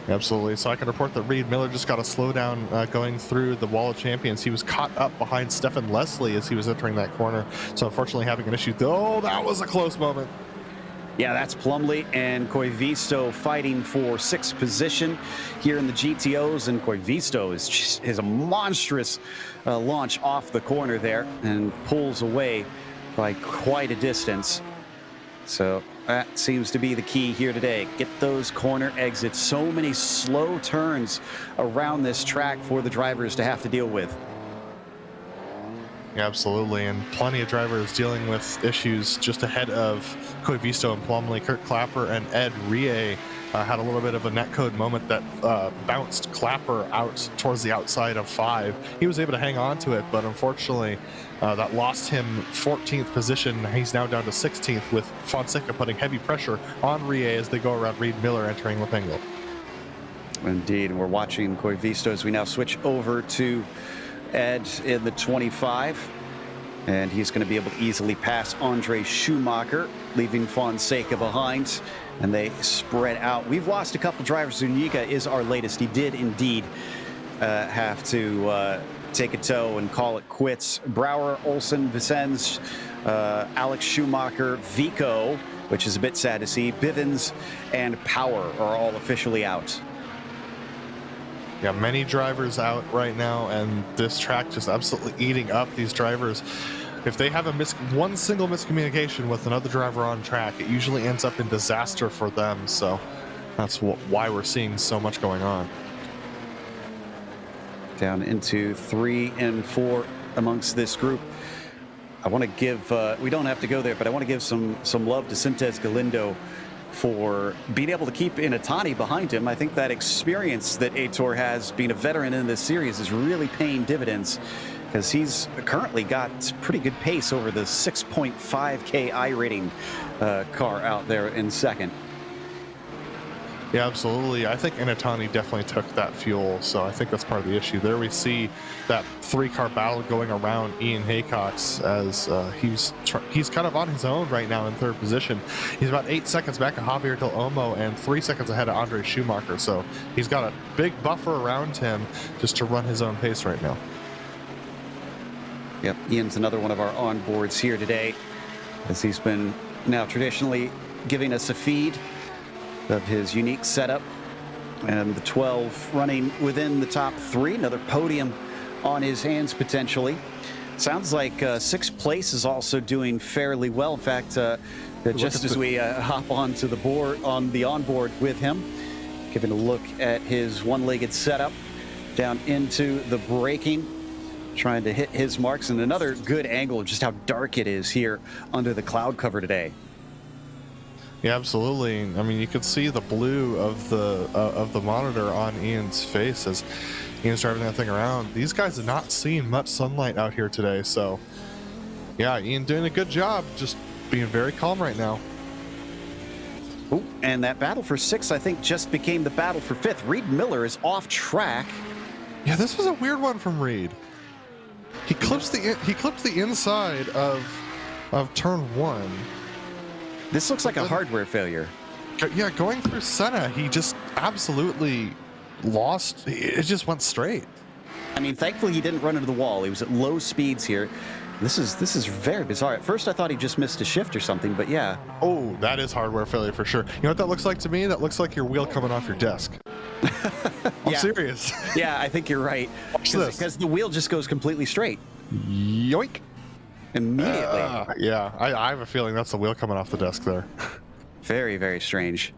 [SPEAKER 1] Absolutely. So I can report that Reed Miller just got a slowdown going through the wall of champions. He was caught up behind Stefan Leslie as he was entering that corner. So unfortunately having an issue. Oh, that was a close moment.
[SPEAKER 2] Yeah, that's Plumley and Koivisto fighting for 6th position here in the GTOs, and Koivisto is a monstrous launch off the corner there and pulls away by quite a distance. So that seems to be the key here today. Get those corner exits. So many slow turns around this track for the drivers to have to deal with.
[SPEAKER 1] Yeah, absolutely, and plenty of drivers dealing with issues just ahead of Koivisto and Plumley. Kurt Clapper and Ed Rie had a little bit of a netcode moment that bounced Clapper out towards the outside of 5. He was able to hang on to it, but unfortunately that lost him 14th position. He's now down to 16th with Fonseca putting heavy pressure on Rie as they go around Reed Miller entering Lepengo.
[SPEAKER 2] Indeed, and we're watching Koivisto as we now switch over to Ed in the 25, and he's going to be able to easily pass Andre Schumacher, leaving Fonseca behind, and they spread out. We've lost a couple drivers. Zuniga is our latest. He did indeed have to take a tow and call it quits. Brower, Olsen, Vicens, Alex Schumacher, Vico, which is a bit sad to see, Bivens, and Power are all officially out.
[SPEAKER 1] Yeah, many drivers out right now, and this track just absolutely eating up these drivers. If they have one single miscommunication with another driver on track, it usually ends up in disaster for them. So that's why we're seeing so much going on.
[SPEAKER 2] Down into 3 and 4 amongst this group. I want to give, we don't have to go there, but I want to give some love to Sintez Galindo for being able to keep Inatani behind him. I think that experience that Aitor has, being a veteran in this series, is really paying dividends, because he's currently got pretty good pace over the 6.5K iRating car out there in second.
[SPEAKER 1] Yeah, absolutely. I think Inatani definitely took that fuel, so I think that's part of the issue. There we see that 3-car battle going around Ian Haycox as he's kind of on his own right now in 3rd position. He's about 8 seconds back of Javier Del Olmo and 3 seconds ahead of Andre Schumacher, so he's got a big buffer around him just to run his own pace right now.
[SPEAKER 2] Yep, Ian's another one of our onboards here today, as he's been now traditionally giving us a feed of his unique setup, and the 12 running within the top 3. Another podium on his hands potentially. Sounds like 6th place is also doing fairly well. In fact, just as we hop onto the board, on the onboard with him, giving a look at his one-legged setup down into the braking, trying to hit his marks, and another good angle of just how dark it is here under the cloud cover today.
[SPEAKER 1] Yeah, absolutely. I mean, you could see the blue of the monitor on Ian's face as Ian's driving that thing around. These guys have not seen much sunlight out here today, so yeah, Ian doing a good job, just being very calm right now.
[SPEAKER 2] Ooh, and that battle for 6th, I think, just became the battle for 5th. Reed Miller is off track.
[SPEAKER 1] Yeah, this was a weird one from Reed. He clips the inside of turn 1.
[SPEAKER 2] This looks like a hardware failure.
[SPEAKER 1] Yeah, going through Senna, he just absolutely lost. It just went straight.
[SPEAKER 2] I mean, thankfully he didn't run into the wall. He was at low speeds here. This is very bizarre. At first I thought he just missed a shift or something, but yeah.
[SPEAKER 1] Oh, that is hardware failure for sure. You know what that looks like to me? That looks like your wheel coming off your desk. I'm serious.
[SPEAKER 2] Yeah, I think you're right.
[SPEAKER 1] Watch this.
[SPEAKER 2] Because the wheel just goes completely straight.
[SPEAKER 1] Yoink.
[SPEAKER 2] Immediately.
[SPEAKER 1] Yeah, I have a feeling that's the wheel coming off the desk there.
[SPEAKER 2] Very, very strange.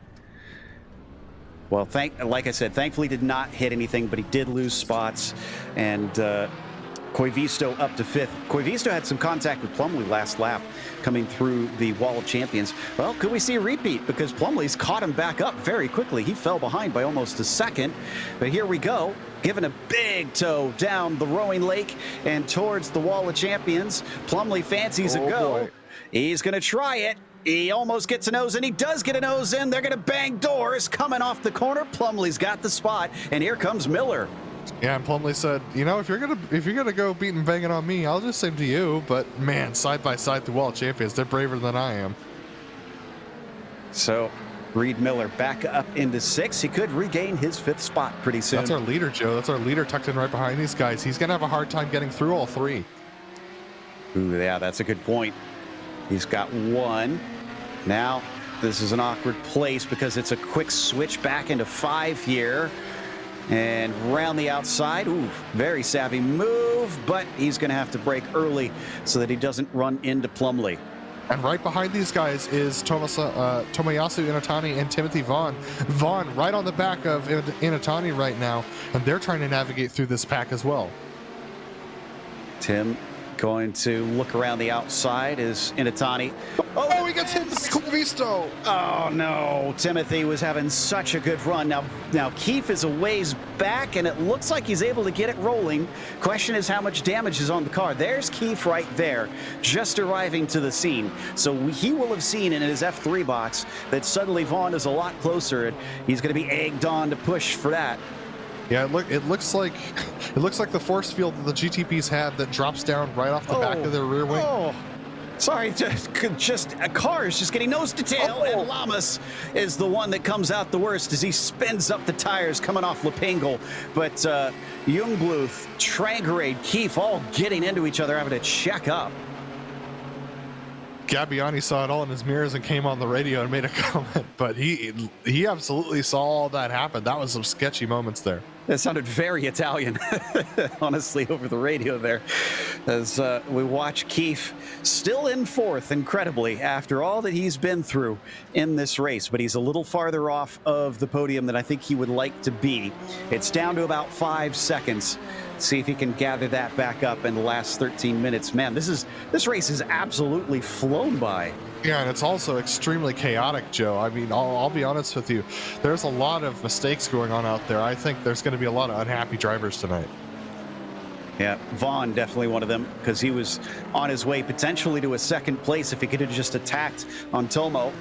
[SPEAKER 2] Well, like I said, thankfully did not hit anything, but he did lose spots. And Koivisto up to 5th. Koivisto had some contact with Plumlee last lap coming through the Wall of Champions. Well, could we see a repeat? Because Plumlee's caught him back up very quickly. He fell behind by almost a second. But here we go, giving a big toe down the rowing lake and towards the Wall of Champions. Plumlee fancies a go. Boy. He's going to try it. He almost gets a nose in. He does get a nose in. They're going to bang doors coming off the corner. Plumlee's got the spot, and here comes Miller.
[SPEAKER 1] Yeah, and Plumlee said, you know, if you're gonna go beat and banging on me, I'll just sing to you. But man, side by side, the Wall of Champions, they're braver than I am.
[SPEAKER 2] So Reed Miller back up into 6th. He could regain his 5th spot pretty soon.
[SPEAKER 1] That's our leader, Joe. That's our leader tucked in right behind these guys. He's gonna have a hard time getting through all 3.
[SPEAKER 2] Ooh, yeah, that's a good point. He's got 1. Now this is an awkward place because it's a quick switch back into 5 here. And round the outside. Ooh, very savvy move, but he's going to have to brake early so that he doesn't run into Plumlee.
[SPEAKER 1] And right behind these guys is Tomoyasu Inotani and Timothy Vaughn. Vaughn right on the back of Inotani right now, and they're trying to navigate through this pack as well.
[SPEAKER 2] Tim going to look around the outside is Inotani.
[SPEAKER 1] Oh, he gets hit with Koivisto.
[SPEAKER 2] Oh, no. Timothy was having such a good run. Now Keefe is a ways back, and it looks like he's able to get it rolling. Question is how much damage is on the car. There's Keefe right there, just arriving to the scene. So he will have seen in his F3 box that suddenly Vaughn is a lot closer, and he's going to be egged on to push for that.
[SPEAKER 1] Yeah, it looks like the force field that the GTPs have that drops down right off the back of their rear wing.
[SPEAKER 2] Oh, sorry, just a car is just getting nose to tail, and Lamas is the one that comes out the worst as he spins up the tires coming off Lepingle. But Jungbluth, Trangrade, Keefe all getting into each other, having to check up.
[SPEAKER 1] Gabbiani saw it all in his mirrors and came on the radio and made a comment, but he absolutely saw all that happen. That was some sketchy moments there.
[SPEAKER 2] That sounded very Italian, honestly, over the radio there. As we watch Keefe still in 4th, incredibly, after all that he's been through in this race. But he's a little farther off of the podium than I think he would like to be. It's down to about 5 seconds. See if he can gather that back up in the last 13 minutes. Man, this race has absolutely flown by.
[SPEAKER 1] Yeah, and it's also extremely chaotic, Joe. I mean, I'll be honest with you. There's a lot of mistakes going on out there. I think there's going to be a lot of unhappy drivers tonight.
[SPEAKER 2] Yeah, Vaughn definitely one of them, because he was on his way potentially to a 2nd place if he could have just attacked on Tomo.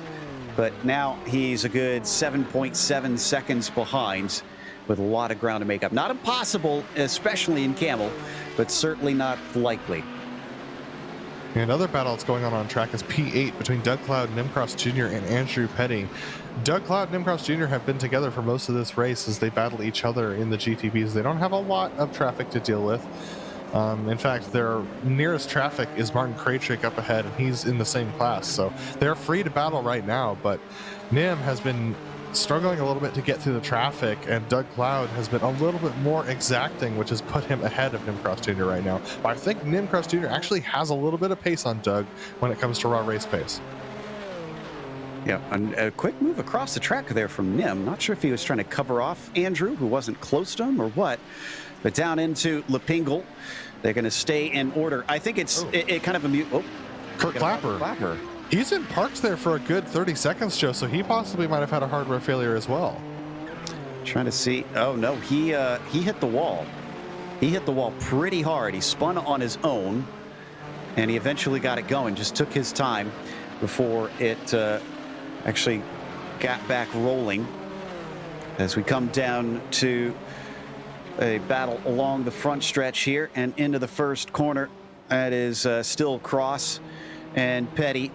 [SPEAKER 2] But now he's a good 7.7 seconds behind, with a lot of ground to make up. Not impossible, especially in Kamel, but certainly not likely.
[SPEAKER 1] Another battle that's going on track is P8 between Doug Cloud, Nimcross Jr. and Andrew Petty. Doug Cloud and Nimcross Jr. have been together for most of this race as they battle each other in the GTPs. They don't have a lot of traffic to deal with. In fact, their nearest traffic is Martin Krajcik up ahead, and he's in the same class. So they're free to battle right now, but Nim has been struggling a little bit to get through the traffic, and Doug Cloud has been a little bit more exacting, which has put him ahead of Nimcross Jr. right now. But I think Nimcross Jr. actually has a little bit of pace on Doug when it comes to raw race pace.
[SPEAKER 2] Yeah, and a quick move across the track there from Nim. Not sure if he was trying to cover off Andrew, who wasn't close to him, or what. But down into Lepingle, they're going to stay in order. I think it's it kind of a mute. Oh,
[SPEAKER 1] Kurt Clapper. He's in parks there for a good 30 seconds, Joe, so he possibly might have had a hardware failure as well.
[SPEAKER 2] Trying to see. Oh, no, he hit the wall. He hit the wall pretty hard. He spun on his own, and he eventually got it going. Just took his time before it actually got back rolling. As we come down to a battle along the front stretch here and into the first corner. That is still Cross and Petty.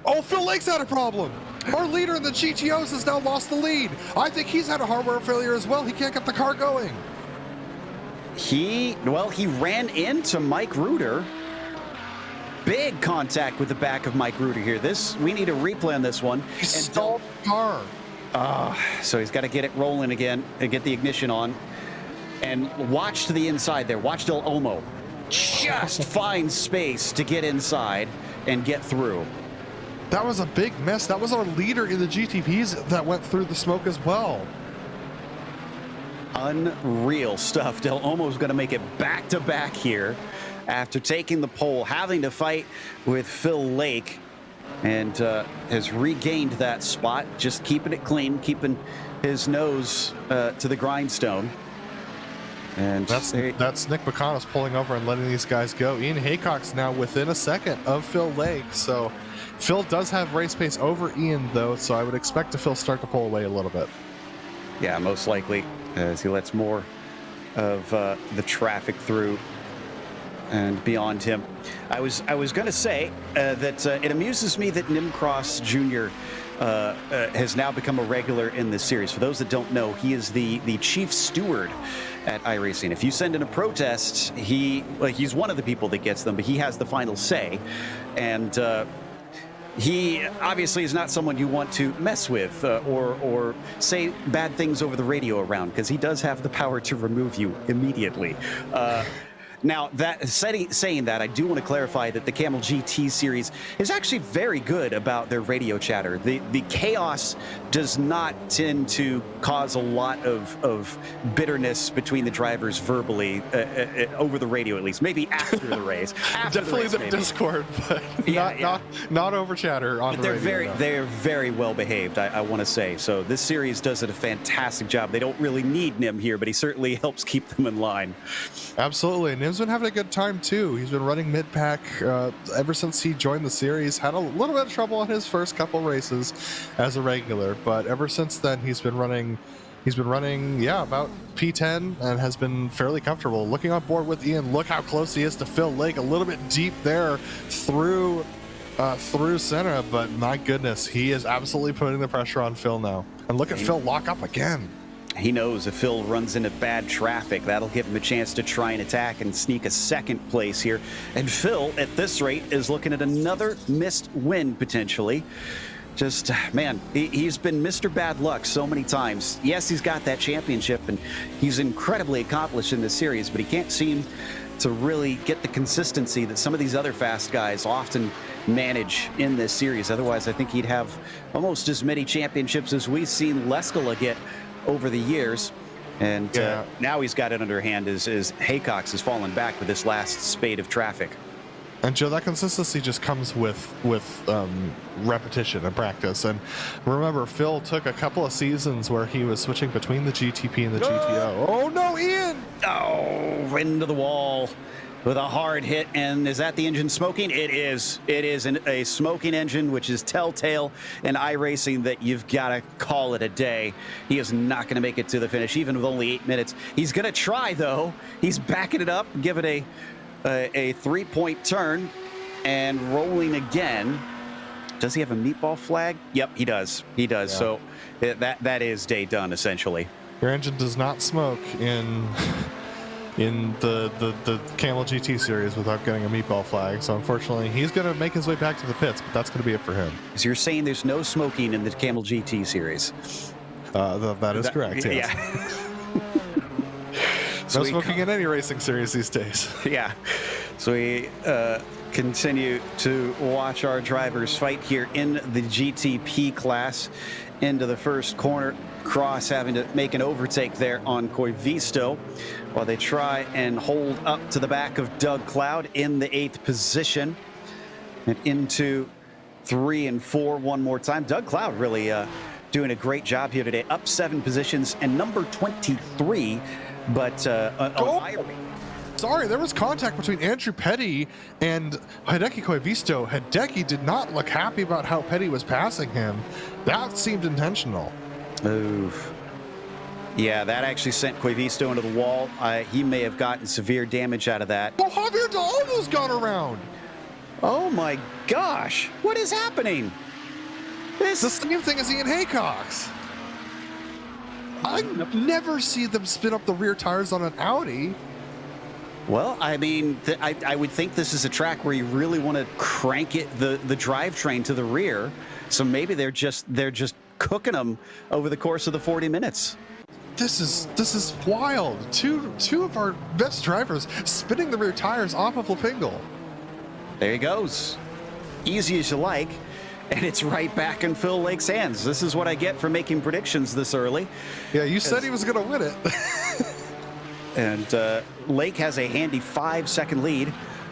[SPEAKER 1] Oh, Phil Lake's had a problem. Our leader in the GTOs has now lost the lead. I think he's had a hardware failure as well. He can't get the car going.
[SPEAKER 2] He ran into Mike Reuter. Big contact with the back of Mike Reuter here. We need a replay on this one.
[SPEAKER 1] He stalled the car.
[SPEAKER 2] So he's got to get it rolling again and get the ignition on. And watch to the inside there. Watch Del Olmo. Just find space to get inside and get through.
[SPEAKER 1] That was a big mess. That was our leader in the GTPs that went through the smoke as well.
[SPEAKER 2] Unreal stuff. They're almost going to make it back-to-back here after taking the pole, having to fight with Phil Lake, and has regained that spot, just keeping it clean, keeping his nose to the grindstone. And
[SPEAKER 1] that's Nick McConnell's pulling over and letting these guys go. Ian Haycock's now within a second of Phil Lake, so Phil does have race pace over Ian, though, so I would expect Phil start to pull away a little bit.
[SPEAKER 2] Yeah, most likely, as he lets more of the traffic through and beyond him. I was going to say that it amuses me that Nimcross Jr. Has now become a regular in this series. For those that don't know, he is the chief steward at iRacing. If you send in a protest, he's one of the people that gets them, but he has the final say. And he obviously is not someone you want to mess with or say bad things over the radio around, because he does have the power to remove you immediately. Now, saying that, I do want to clarify that the Kamel GT series is actually very good about their radio chatter. The chaos does not tend to cause a lot of bitterness between the drivers verbally, over the radio at least. Maybe after the race.
[SPEAKER 1] Definitely the Discord, but not over chatter on the radio.
[SPEAKER 2] They're very well behaved, I want to say. So this series does a fantastic job. They don't really need Nim here, but he certainly helps keep them in line.
[SPEAKER 1] Absolutely. Nim's been having a good time too. He's been running mid-pack ever since he joined the series. Had a little bit of trouble on his first couple races as a regular, but ever since then he's been running about P10 and has been fairly comfortable. Looking on board with Ian, look how close he is to Phil Lake, a little bit deep there through center, but my goodness, he is absolutely putting the pressure on Phil now. And look at Phil lock up again.
[SPEAKER 2] He knows if Phil runs into bad traffic, that'll give him a chance to try and attack and sneak a second place here. And Phil, at this rate, is looking at another missed win, potentially. Just, man, he's been Mr. Bad Luck so many times. Yes, he's got that championship, and he's incredibly accomplished in this series, but he can't seem to really get the consistency that some of these other fast guys often manage in this series. Otherwise, I think he'd have almost as many championships as we've seen Leskala get over the years. And now he's got it under hand as Haycox has fallen back with this last spate of traffic.
[SPEAKER 1] And Joe, that consistency just comes with repetition and practice. And remember, Phil took a couple of seasons where he was switching between the GTP and the GTO. Oh no, Ian!
[SPEAKER 2] Oh, into the wall with a hard hit. And is that the engine smoking? It is. It is a smoking engine, which is telltale in iRacing that you've got to call it a day. He is not going to make it to the finish, even with only 8 minutes. He's going to try, though. He's backing it up, give it a 3-point turn, and rolling again. Does he have a meatball flag? Yep, he does. He does. Yeah. So that is day done, essentially.
[SPEAKER 1] Your engine does not smoke in the Kamel GT series without getting a meatball flag. So unfortunately, he's going to make his way back to the pits, but that's going to be it for him.
[SPEAKER 2] So you're saying there's no smoking in the Kamel GT series?
[SPEAKER 1] That is correct, yes.
[SPEAKER 2] Yeah.
[SPEAKER 1] No smoking in any racing series these days.
[SPEAKER 2] Yeah. So we continue to watch our drivers fight here in the GTP class into the first corner. Cross having to make an overtake there on Koivisto while they try and hold up to the back of Doug Cloud in the 8th position. And into 3 and 4 one more time. Doug Cloud really doing a great job here today. Up 7 positions and number 23. But
[SPEAKER 1] sorry, there was contact between Andrew Petty and Hideki Koivisto. Hideki did not look happy about how Petty was passing him. That seemed intentional.
[SPEAKER 2] Oof. Yeah, that actually sent Koivisto into the wall. He may have gotten severe damage out of that.
[SPEAKER 1] Oh, Javier almost got around.
[SPEAKER 2] Oh my gosh, what is happening?
[SPEAKER 1] It's the same thing as Ian Haycox. I never see them spin up the rear tires on an Audi.
[SPEAKER 2] Well, I mean, I would think this is a track where you really want to crank it, the drivetrain to the rear. So maybe they're just cooking them over the course of the 40 minutes.
[SPEAKER 1] This is wild. Two of our best drivers spinning the rear tires off of Lapingle.
[SPEAKER 2] There he goes. Easy as you like. And it's right back in Phil Lake's hands. This is what I get for making predictions this early.
[SPEAKER 1] Yeah, you said he was going to win it.
[SPEAKER 2] And Lake has a handy 5-second lead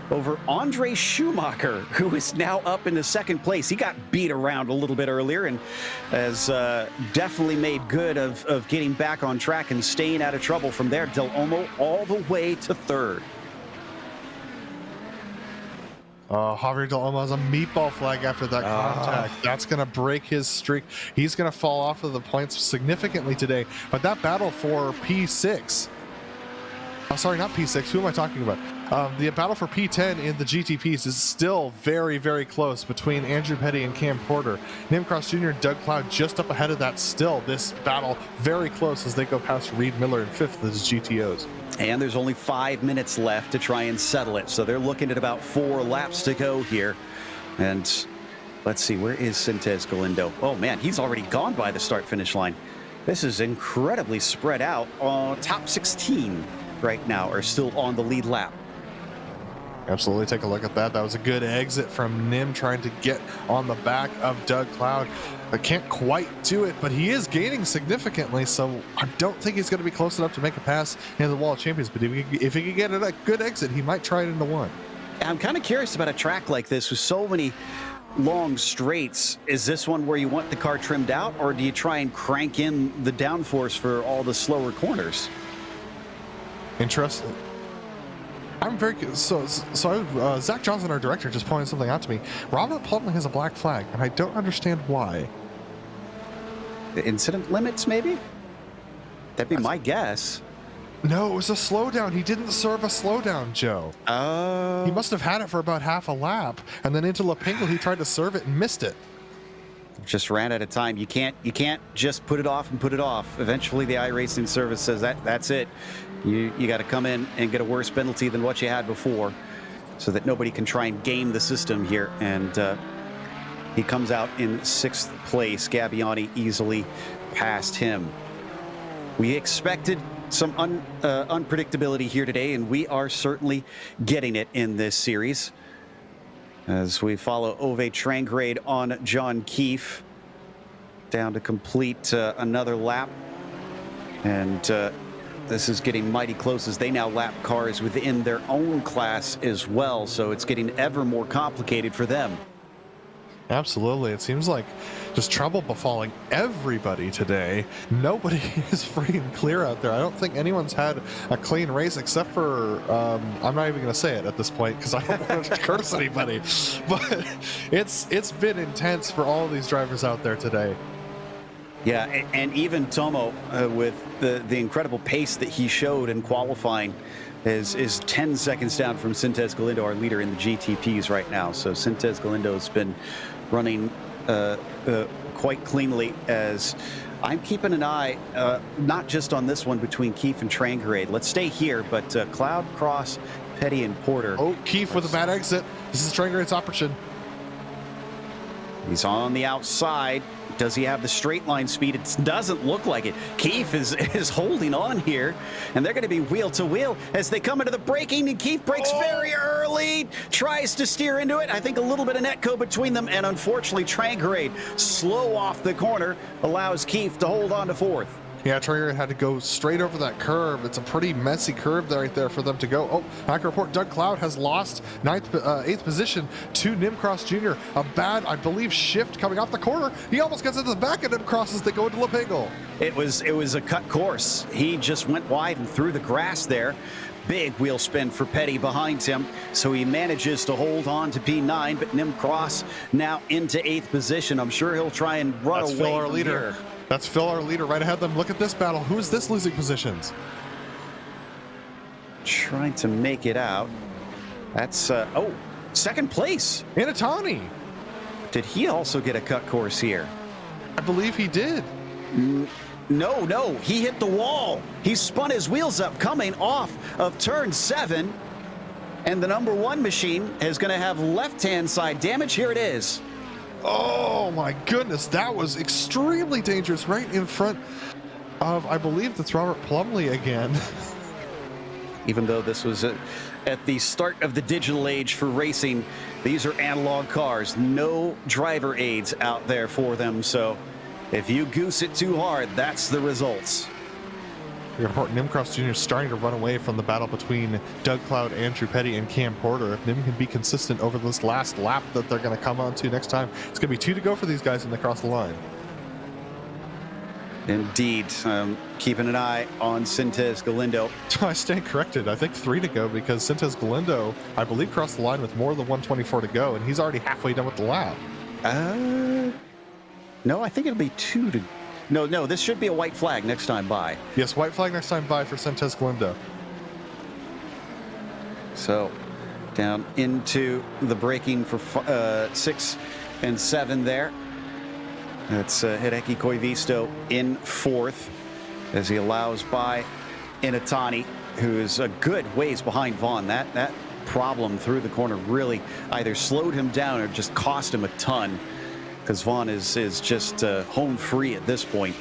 [SPEAKER 2] over Andre Schumacher, who is now up into second place. He got beat around a little bit earlier and has definitely made good of getting back on track and staying out of trouble from there. Del Olmo all the way to third.
[SPEAKER 1] Javier Del Olmo has a meatball flag after that contact. That's going to break his streak. He's going to fall off of the points significantly today. But that battle for P6, sorry, not P6. Who am I talking about? The battle for P10 in the GTPs is still very, very close between Andrew Petty and Cam Porter. Nimcross Jr. and Doug Cloud just up ahead of that still. This battle very close as they go past Reed Miller in fifth as GTOs. And
[SPEAKER 2] there's only 5 minutes left to try and settle it. So they're looking at about 4 laps to go here. And let's see, where is Sintez Galindo? Oh man, he's already gone by the start-finish line. This is incredibly spread out. Top 16 right now are still on the lead lap.
[SPEAKER 1] Absolutely, take a look at that. That was a good exit from Nim trying to get on the back of Doug Cloud. I can't quite do it, but he is gaining significantly, so I don't think he's going to be close enough to make a pass into the Wall of Champions, but if he can get a good exit, he might try it into one.
[SPEAKER 2] I'm kind of curious about a track like this with so many long straights. Is this one where you want the car trimmed out, or do you try and crank in the downforce for all the slower corners?
[SPEAKER 1] Interesting. I'm very so Zach Johnson, our director, just pointed something out to me. Robert Plumley has a black flag, and I don't understand why.
[SPEAKER 2] The incident limits, maybe? That'd be my guess.
[SPEAKER 1] No, it was a slowdown. He didn't serve a slowdown, Joe.
[SPEAKER 2] Oh.
[SPEAKER 1] He must have had it for about half a lap, and then into Lapingle he tried to serve it and missed it.
[SPEAKER 2] Just ran out of time. You can't just put it off and put it off. Eventually the iRacing service says that's it. You got to come in and get a worse penalty than what you had before, so that nobody can try and game the system here. And he comes out in 6th place. Gabbiani easily passed him. We expected some unpredictability here today, and we are certainly getting it in this series. As we follow Ove Trangrade on John Keefe down to complete another lap. And this is getting mighty close as they now lap cars within their own class as well. So it's getting ever more complicated for them.
[SPEAKER 1] Absolutely. It seems like just trouble befalling everybody today. Nobody is free and clear out there. I don't think anyone's had a clean race except for, I'm not even going to say it at this point because I don't want to curse anybody. But it's been intense for all of these drivers out there today.
[SPEAKER 2] Yeah, and even Tomo, with the incredible pace that he showed in qualifying, is 10 seconds down from Sintez Galindo, our leader in the GTPs right now. So Sintez Galindo has been running quite cleanly, as I'm keeping an eye, not just on this one between Keefe and Trangrade. Let's stay here, but Cloud, Cross, Petty, and Porter.
[SPEAKER 1] Oh, Keefe with a bad exit. This is Trangrade's option.
[SPEAKER 2] He's on the outside. Does he have the straight line speed? It doesn't look like it. Keefe is holding on here, and they're going to be wheel to wheel as they come into the braking, and Keefe brakes very early, tries to steer into it. I think a little bit of netco between them, and unfortunately Trangrade, slow off the corner, allows Keefe to hold on to 4th.
[SPEAKER 1] Yeah, Trangrade had to go straight over that curve. It's a pretty messy curve right there for them to go. Oh, I can report Doug Cloud has lost 8th position to Nimcross Jr. A bad, I believe, shift coming off the corner. He almost gets into the back of Nimcross as they go into Lapingle.
[SPEAKER 2] It was a cut course. He just went wide and through the grass there. Big wheel spin for Petty behind him, so he manages to hold on to P9, but Nimcross now into 8th position. I'm sure he'll try and run away
[SPEAKER 1] Phil, our
[SPEAKER 2] from
[SPEAKER 1] leader.
[SPEAKER 2] here.
[SPEAKER 1] That's Phil, our leader, right ahead of them. Look at this battle. Who is this losing positions?
[SPEAKER 2] Trying to make it out. That's, oh, 2nd place.
[SPEAKER 1] Inatani.
[SPEAKER 2] Did he also get a cut course here?
[SPEAKER 1] I believe he did.
[SPEAKER 2] No, he hit the wall. He spun his wheels up coming off of turn 7. And the number 1 machine is going to have left-hand side damage. Here it is.
[SPEAKER 1] Oh my goodness, that was extremely dangerous right in front of, I believe that's Robert Plumley again.
[SPEAKER 2] Even though this was at the start of the digital age for racing, these are analog cars. No driver aids out there for them. So if you goose it too hard, that's the results.
[SPEAKER 1] Your report, Nimcross Jr. starting to run away from the battle between Doug Cloud, Andrew Petty, and Cam Porter. If Nim can be consistent over this last lap that they're going to come on to next time, it's going to be 2 to go for these guys when they cross the line. Indeed.
[SPEAKER 2] Keeping an eye on Sintez Galindo.
[SPEAKER 1] I stand corrected. I think 3 to go because Sintez Galindo, I believe, crossed the line with more than 124 to go, and he's already halfway done with the lap.
[SPEAKER 2] No, I think it'll be 2 to... No, this should be a white flag next time by.
[SPEAKER 1] Yes, white flag next time by for Sintez Galindo.
[SPEAKER 2] So, down into the braking for 6 and 7 there. That's Hideki Koivisto in 4th as he allows by Inatani, who is a good ways behind Vaughn. That problem through the corner really either slowed him down or just cost him a ton, because Vaughn is just home free at this point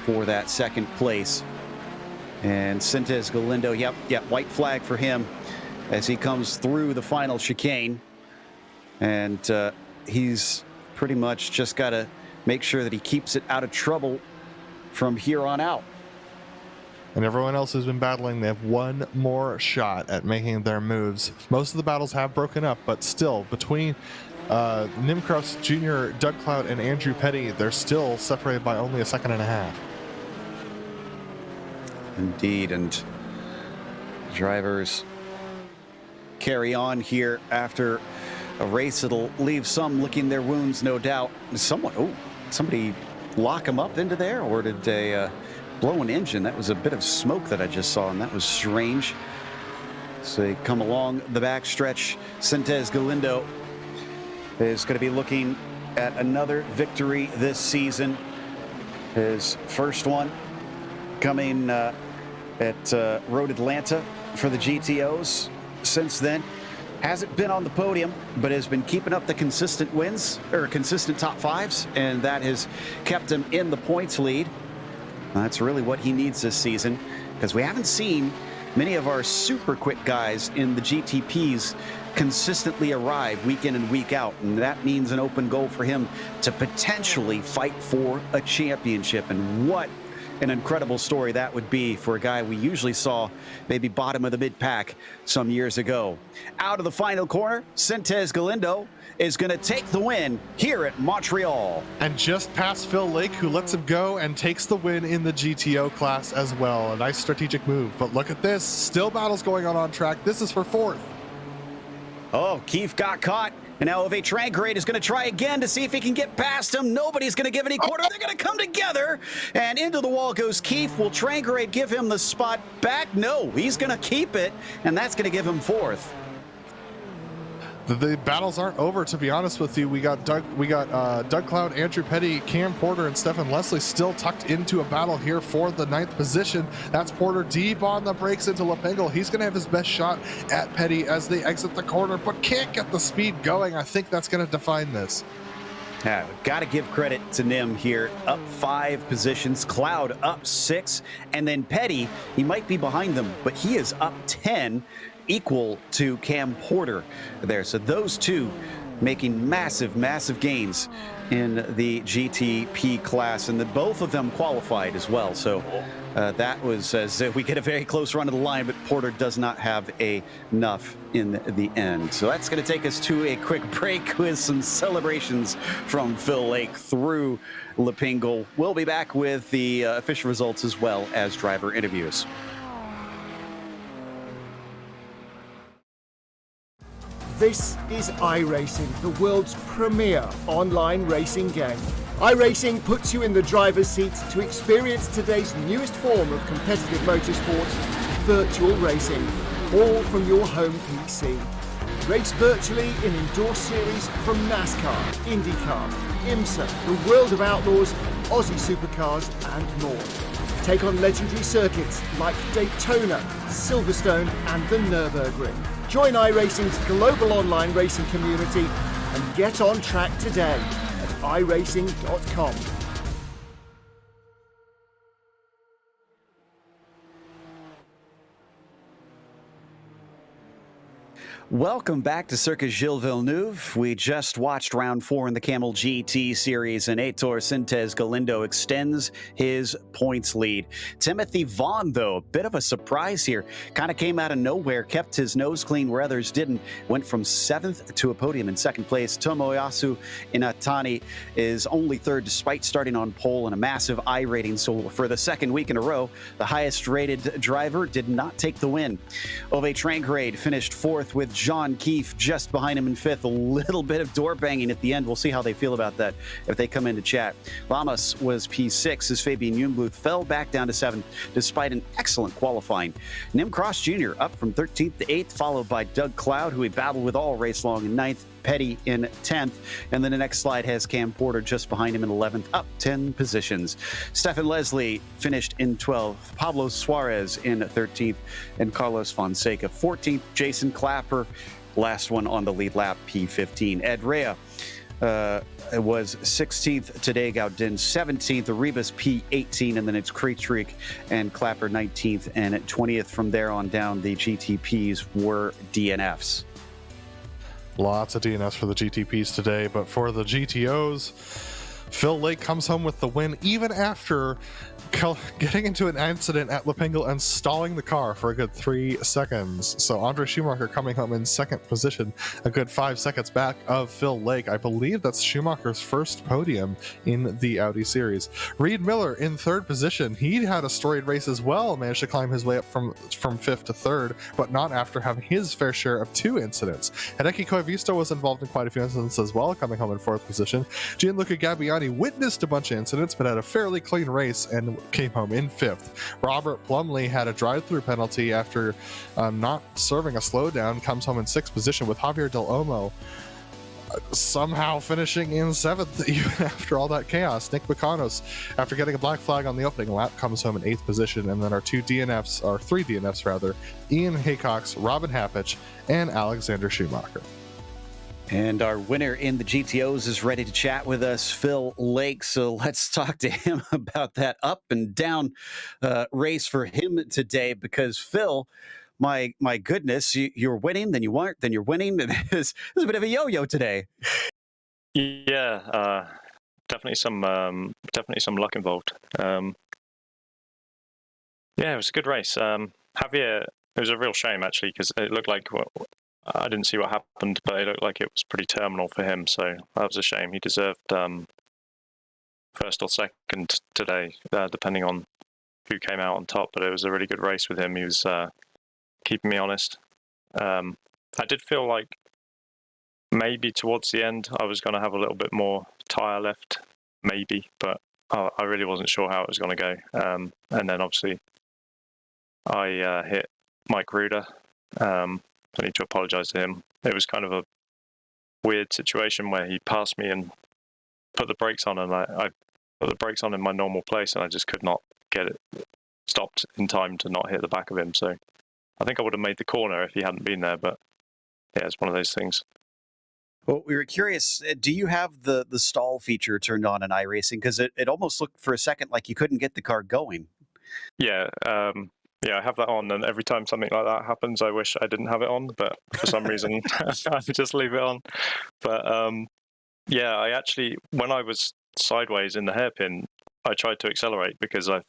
[SPEAKER 2] for that 2nd place. And Sintez Galindo, yep, white flag for him as he comes through the final chicane. And he's pretty much just got to make sure that he keeps it out of trouble from here on out.
[SPEAKER 1] And everyone else who's been battling, they have one more shot at making their moves. Most of the battles have broken up, but still, between Nimcross Jr., Doug Cloud, and Andrew Petty, they're still separated by only a 1.5 seconds.
[SPEAKER 2] Indeed, and drivers carry on here after a race that'll leave some licking their wounds, no doubt. Somebody lock him up into there, or did they blow an engine? That was a bit of smoke that I just saw, and that was strange. So they come along the backstretch. Sintez Galindo is going to be looking at another victory this season. His first one coming at Road Atlanta for the GTOs. Since then, hasn't been on the podium, but has been keeping up the consistent wins, or consistent top 5s, and that has kept him in the points lead. That's really what he needs this season, because we haven't seen many of our super quick guys in the GTPs consistently arrive week in and week out, and that means an open goal for him to potentially fight for a championship. And what an incredible story that would be for a guy we usually saw maybe bottom of the mid-pack some years ago. Out of the final corner, Sintez Galindo is going to take the win here at Montreal.
[SPEAKER 1] And just past Phil Lake, who lets him go and takes the win in the GTO class as well. A nice strategic move. But look at this. Still battles going on track. This is for 4th.
[SPEAKER 2] Oh, Keith got caught. And now Ove Trangrade is going to try again to see if he can get past him. Nobody's going to give any quarter. They're going to come together. And into the wall goes Keith. Will Trangrade give him the spot back? No, he's going to keep it. And that's going to give him 4th.
[SPEAKER 1] The battles aren't over, to be honest with you. We got Doug Cloud, Andrew Petty, Cam Porter, and Stefan Leslie still tucked into a battle here for the 9th position. That's Porter deep on the brakes into Lepengal. He's going to have his best shot at Petty as they exit the corner, but can't get the speed going. I think that's going to define this.
[SPEAKER 2] Yeah, got to give credit to Nim here. Up 5 positions, Cloud up 6, and then Petty, he might be behind them, but he is up 10. Equal to Cam Porter there. So those two making massive gains in the GTP class, and both of them qualified as well. So that was, as we get a very close run of the line, but Porter does not have enough in the end. So that's going to take us to a quick break with some celebrations from Phil Lake through Lepengal. We'll be back with the official results as well as driver interviews.
[SPEAKER 3] This is iRacing, the world's premier online racing game. iRacing puts you in the driver's seat to experience today's newest form of competitive motorsport, virtual racing, all from your home PC. Race virtually in endorsed series from NASCAR, IndyCar, IMSA, the World of Outlaws, Aussie Supercars and more. Take on legendary circuits like Daytona, Silverstone and the Nürburgring. Join iRacing's global online racing community and get on track today at iRacing.com.
[SPEAKER 2] Welcome back to Circuit Gilles Villeneuve. We just watched round 4 in the Kamel GT series, and Heitor Sintez Galindo extends his points lead. Timothy Vaughn, though, a bit of a surprise here. Kind of came out of nowhere, kept his nose clean where others didn't. Went from 7th to a podium in 2nd place. Tomoyasu Inatani is only 3rd despite starting on pole and a massive I rating. So for the 2nd week in a row, the highest rated driver did not take the win. Ove Trangrade finished 4th with John Keefe just behind him in 5th. A little bit of door banging at the end. We'll see how they feel about that if they come in to chat. Lamas was P6 as Fabian Jungbluth fell back down to 7th despite an excellent qualifying. Nim Cross Jr. up from 13th to 8th, followed by Doug Cloud, who he battled with all race long in 9th. Petty in 10th, and then the next slide has Cam Porter just behind him in 11th, up 10 positions. Stefan Leslie finished in 12th, Pablo Suarez in 13th, and Carlos Fonseca 14th. Jason Clapper, last one on the lead lap, P15. Ed Rea was 16th today, Gaudin 17th, Arribas P18, and then it's Creek and Clapper 19th and 20th. From there on down, the GTPs were DNFs.
[SPEAKER 4] Lots of DNFs for the GTPs today, but for the GTOs, Phil Lake comes home with the win even after getting into an incident at Lepingle and stalling the car for a good 3 seconds. So Andre Schumacher coming home in 2nd position, a good 5 seconds back of Phil Lake. I believe that's Schumacher's first podium in the Audi series. Reed Miller in 3rd position. He had a storied race as well, managed to climb his way up from 5th to 3rd, but not after having his fair share of 2 incidents. Hideki Koivisto was involved in quite a few incidents as well, coming home in 4th position. Gianluca Gabbiani witnessed a bunch of incidents, but had a fairly clean race and came home in 5th. Robert Plumley had a drive-through penalty after not serving a slowdown, comes home in 6th position, with Javier Del Olmo somehow finishing in 7th even after all that chaos. Nick Bacanos, after getting a black flag on the opening lap, comes home in 8th position, and then our 3 DNFs rather, Ian Haycox, Robin Happich, and Alexander Schumacher.
[SPEAKER 2] And our winner in the GTOs is ready to chat with us, Phil Lake. So let's talk to him about that up and down race for him today, because Phil, my goodness, you're winning, then you weren't, then you're winning. It's a bit of a yo-yo today.
[SPEAKER 5] Yeah, definitely some luck involved. Yeah, it was a good race. Javier, it was a real shame actually, because it looked like I didn't see what happened, but it looked like it was pretty terminal for him. So that was a shame. He deserved 1st or 2nd today, depending on who came out on top. But it was a really good race with him. He was keeping me honest. I did feel like maybe towards the end I was going to have a little bit more tyre left, maybe, but I really wasn't sure how it was going to go. And then obviously I hit Mike Ruder. I need to apologise to him. It was kind of a weird situation where he passed me and put the brakes on, and I put the brakes on in my normal place, and I just could not get it stopped in time to not hit the back of him. So I think I would have made the corner if he hadn't been there, but yeah, it's one of those things.
[SPEAKER 2] Well, we were curious, do you have the stall feature turned on in iRacing? Because it almost looked for a second like you couldn't get the car going.
[SPEAKER 5] Yeah, I have that on, and every time something like that happens, I wish I didn't have it on, but for some reason, I just leave it on. But yeah, I actually, when I was sideways in the hairpin, I tried to accelerate because I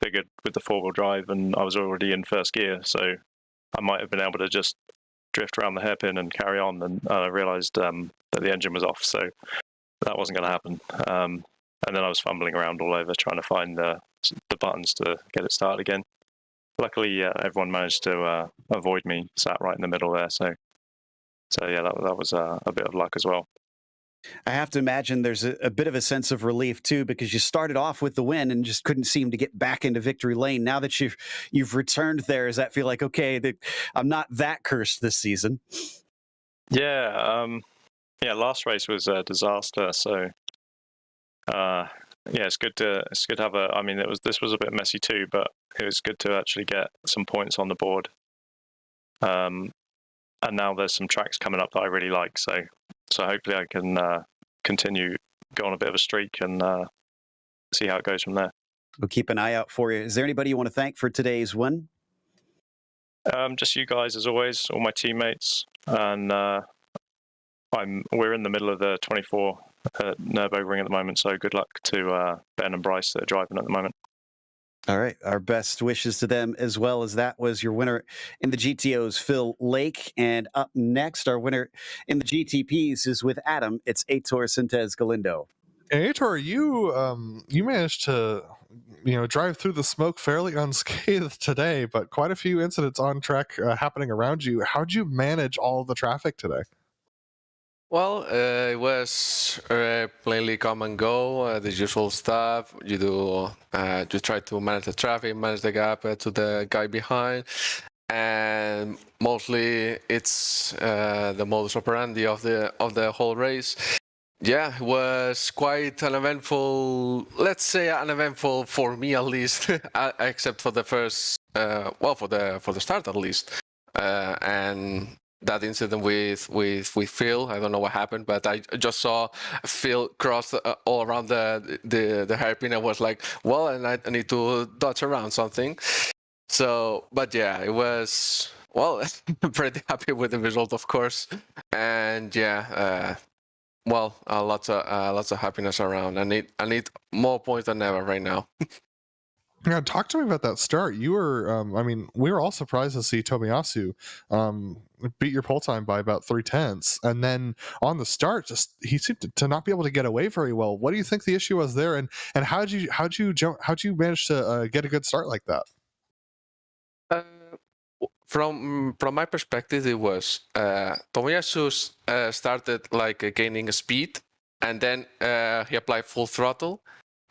[SPEAKER 5] figured with the 4-wheel drive, and I was already in 1st gear, so I might have been able to just drift around the hairpin and carry on, and I realised that the engine was off, so that wasn't going to happen. And then I was fumbling around all over trying to find the buttons to get it started again. Luckily, everyone managed to avoid me, sat right in the middle there. So yeah, that was a bit of luck as well.
[SPEAKER 2] I have to imagine there's a bit of a sense of relief too, because you started off with the win and just couldn't seem to get back into victory lane. Now that you've returned there, does that feel like, okay, that I'm not that cursed this season?
[SPEAKER 5] Yeah, last race was a disaster. So yeah, it's good to have a. I mean, this was a bit messy too, but it was good to actually get some points on the board. And now there's some tracks coming up that I really like. So hopefully I can continue, go on a bit of a streak, and see how it goes from there.
[SPEAKER 2] We'll keep an eye out for you. Is there anybody you want to thank for today's win?
[SPEAKER 5] Just you guys as always, all my teammates, and we're in the middle of the 24 Nürburgring at the moment. So good luck to Ben and Bryce that are driving at the moment.
[SPEAKER 2] All right. Our best wishes to them as well. As that was your winner in the GTOs, Phil Lake. And up next, our winner in the GTPs is with Adam. It's Heitor Sintez Galindo.
[SPEAKER 4] And Heitor, you managed to drive through the smoke fairly unscathed today, but quite a few incidents on track happening around you. How'd you manage all of the traffic today?
[SPEAKER 6] Well, it was plainly come and go, the usual stuff. You try to manage the traffic, manage the gap to the guy behind, and mostly it's the modus operandi of the whole race. Yeah, it was quite uneventful. Let's say uneventful for me at least, except for the first, for the start at least, and that incident with Phil. I don't know what happened, but I just saw Phil cross all around the hairpin. I was like, well, and I need to dodge around something. So, but yeah, it was, well, pretty happy with the result, of course, and yeah. Lots of happiness around. I need more points than ever right now.
[SPEAKER 4] Yeah, talk to me about that start. You were, we were all surprised to see Tomiyasu beat your pole time by about 3/10, and then on the start, he seemed to not be able to get away very well. What do you think the issue was there, and how'd you manage to get a good start like that?
[SPEAKER 6] From my perspective, it was Tomiyasu started like gaining speed, and then he applied full throttle,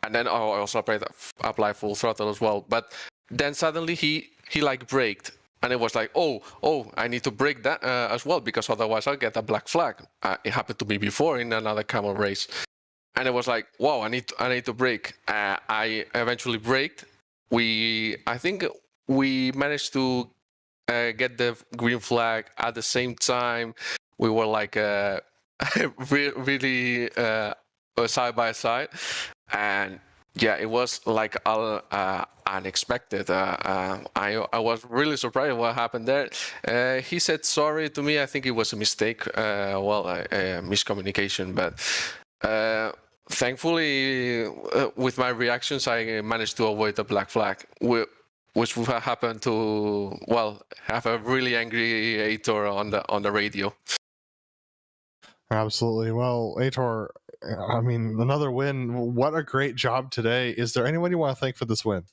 [SPEAKER 6] and then I also applied full throttle as well. But then suddenly he like braked, and it was like, oh, I need to brake that as well, because otherwise I'll get a black flag. It happened to me before in another Kamel race, and it was like, wow, I need to brake. I eventually braked. I think we managed to get the green flag at the same time. We were like really side by side, and yeah, it was like unexpected. I was really surprised what happened there. He said sorry to me. I think it was a mistake, miscommunication, but thankfully with my reactions I managed to avoid the black flag, which would have happened to, have a really angry Heitor on the radio.
[SPEAKER 4] Absolutely. Well, Heitor, another win. What a great job today. Is there anyone you want to thank for this win?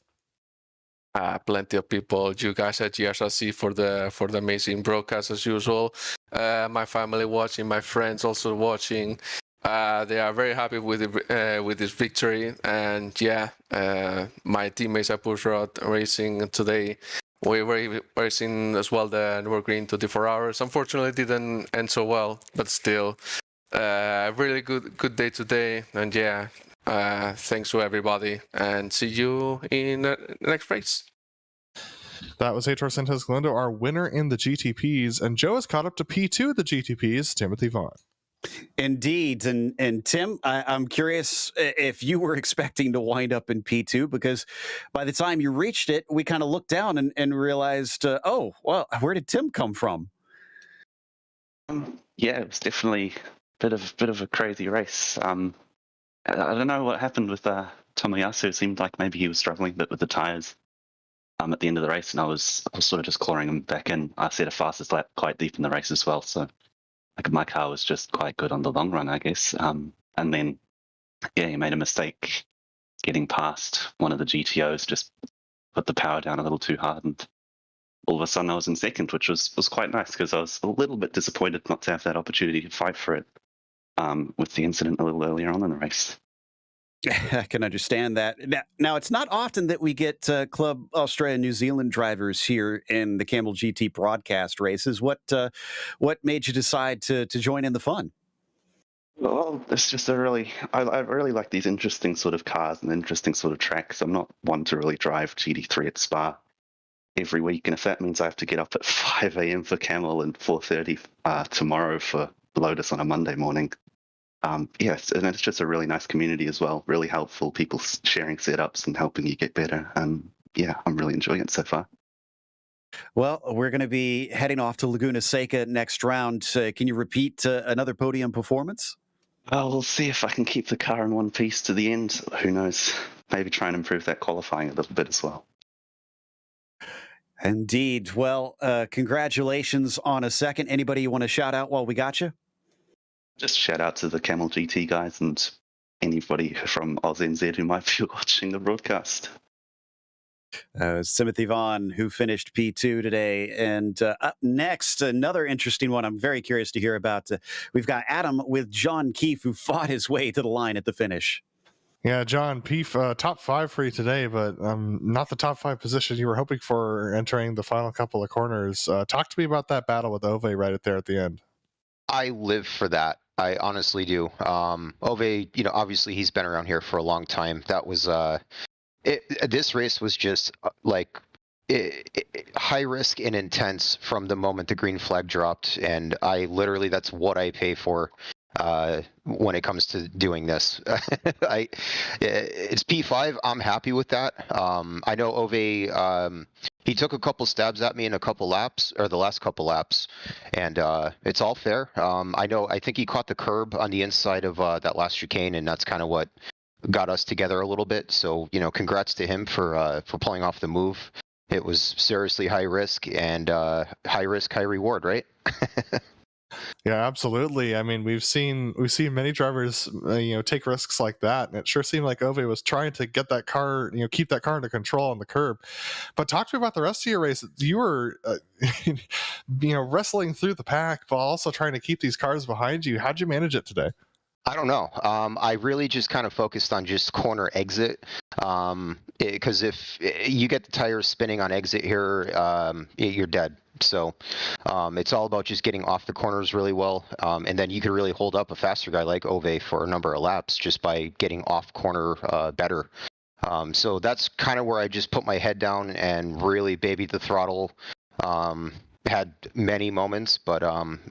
[SPEAKER 6] Plenty of people. You guys at GRC for the amazing broadcast as usual. My family watching, my friends also watching. They are very happy with this victory, and yeah, my teammates at Push Rod Racing today, we were racing as well the Nürburgring 24 hours. Unfortunately, didn't end so well, but still, really good day today, and yeah, thanks to everybody, and see you in the next race.
[SPEAKER 4] That was Heitor Sintez Galindo, our winner in the GTPs, and Joe has caught up to P2 of the GTPs, Timothy Vaughn.
[SPEAKER 2] Indeed. And Tim, I'm curious if you were expecting to wind up in P2, because by the time you reached it, we kind of looked down and realized, where did Tim come from?
[SPEAKER 7] Yeah, it was definitely a bit of a crazy race. I don't know what happened with Tomiyasu. It seemed like maybe he was struggling a bit with the tires at the end of the race, and I was sort of just clawing him back in. I set a fastest lap quite deep in the race as well, so my car was just quite good on the long run, I guess. And then, yeah, he made a mistake getting past one of the GTOs, just put the power down a little too hard, and all of a sudden I was in second, which was quite nice, because I was a little bit disappointed not to have that opportunity to fight for it with the incident a little earlier on in the race.
[SPEAKER 2] I can understand that. Now, it's not often that we get Club Australia New Zealand drivers here in the Kamel GT broadcast races. What made you decide to join in the fun?
[SPEAKER 7] Well, it's just I really like these interesting sort of cars and interesting sort of tracks. I'm not one to really drive GT3 at Spa every week, and if that means I have to get up at 5 a.m. for Kamel and 4:30 tomorrow for Lotus on a Monday morning, yes, and it's just a really nice community as well. Really helpful, people sharing setups and helping you get better. And yeah, I'm really enjoying it so far.
[SPEAKER 2] Well, we're going to be heading off to Laguna Seca next round. Can you repeat another podium performance?
[SPEAKER 7] Well, we'll see if I can keep the car in one piece to the end. Who knows? Maybe try and improve that qualifying a little bit as well.
[SPEAKER 2] Indeed. Well, congratulations on a second. Anybody you want to shout out while we got you?
[SPEAKER 7] Just shout out to the Kamel GT guys and anybody from AusNZ who might be watching the broadcast.
[SPEAKER 2] Timothy Vaughn, who finished P2 today. And up next, another interesting one I'm very curious to hear about. We've got Adam with John Keefe, who fought his way to the line at the finish.
[SPEAKER 4] Yeah, John, top 5 for you today, but not the top 5 position you were hoping for entering the final couple of corners. Talk to me about that battle with Ove right there at the end.
[SPEAKER 8] I live for that. I honestly do. Ove, obviously he's been around here for a long time. That was this race was just high risk and intense from the moment the green flag dropped, and that's what I pay for when it comes to doing this. It's P5. I'm happy with that. I know Ove, he took a couple stabs at me in a couple laps, or the last couple laps, and it's all fair. I think he caught the curb on the inside of that last chicane, and that's kind of what got us together a little bit. So, congrats to him for pulling off the move. It was seriously high risk, and high risk, high reward, right?
[SPEAKER 4] Yeah, absolutely. I mean, we've seen many drivers, take risks like that, and it sure seemed like Ove was trying to get that car, keep that car under control on the curb. But talk to me about the rest of your race. You were, wrestling through the pack while also trying to keep these cars behind you. How'd you manage it today?
[SPEAKER 8] I don't know. I really just kind of focused on just corner exit, because if you get the tires spinning on exit here, you're dead. So it's all about just getting off the corners really well, and then you could really hold up a faster guy like Ove for a number of laps just by getting off corner better. So that's kind of where I just put my head down and really babied the throttle. Had many moments, but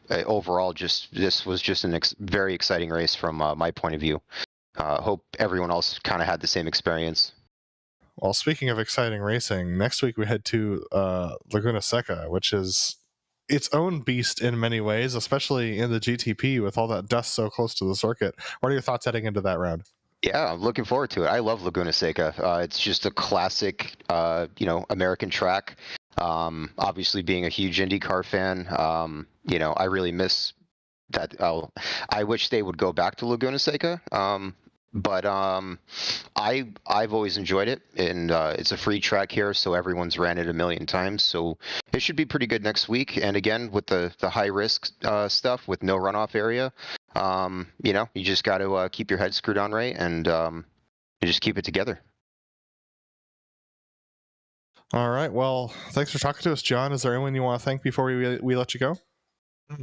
[SPEAKER 8] overall, this was just a very exciting race from my point of view. Hope everyone else kind of had the same experience.
[SPEAKER 4] Well, speaking of exciting racing, next week we head to Laguna Seca, which is its own beast in many ways, especially in the GTP with all that dust so close to the circuit. What are your thoughts heading into that round?
[SPEAKER 8] Yeah, I'm looking forward to it. I love Laguna Seca. It's just a classic, American track. Obviously being a huge IndyCar fan, I really miss that. I wish they would go back to Laguna Seca. But I've always enjoyed it, and it's a free track here, so everyone's ran it a million times. So it should be pretty good next week. And again, with the high risk stuff with no runoff area, you just got to keep your head screwed on right, and you just keep it together.
[SPEAKER 4] All right. Well, thanks for talking to us, John. Is there anyone you want to thank before we let you go?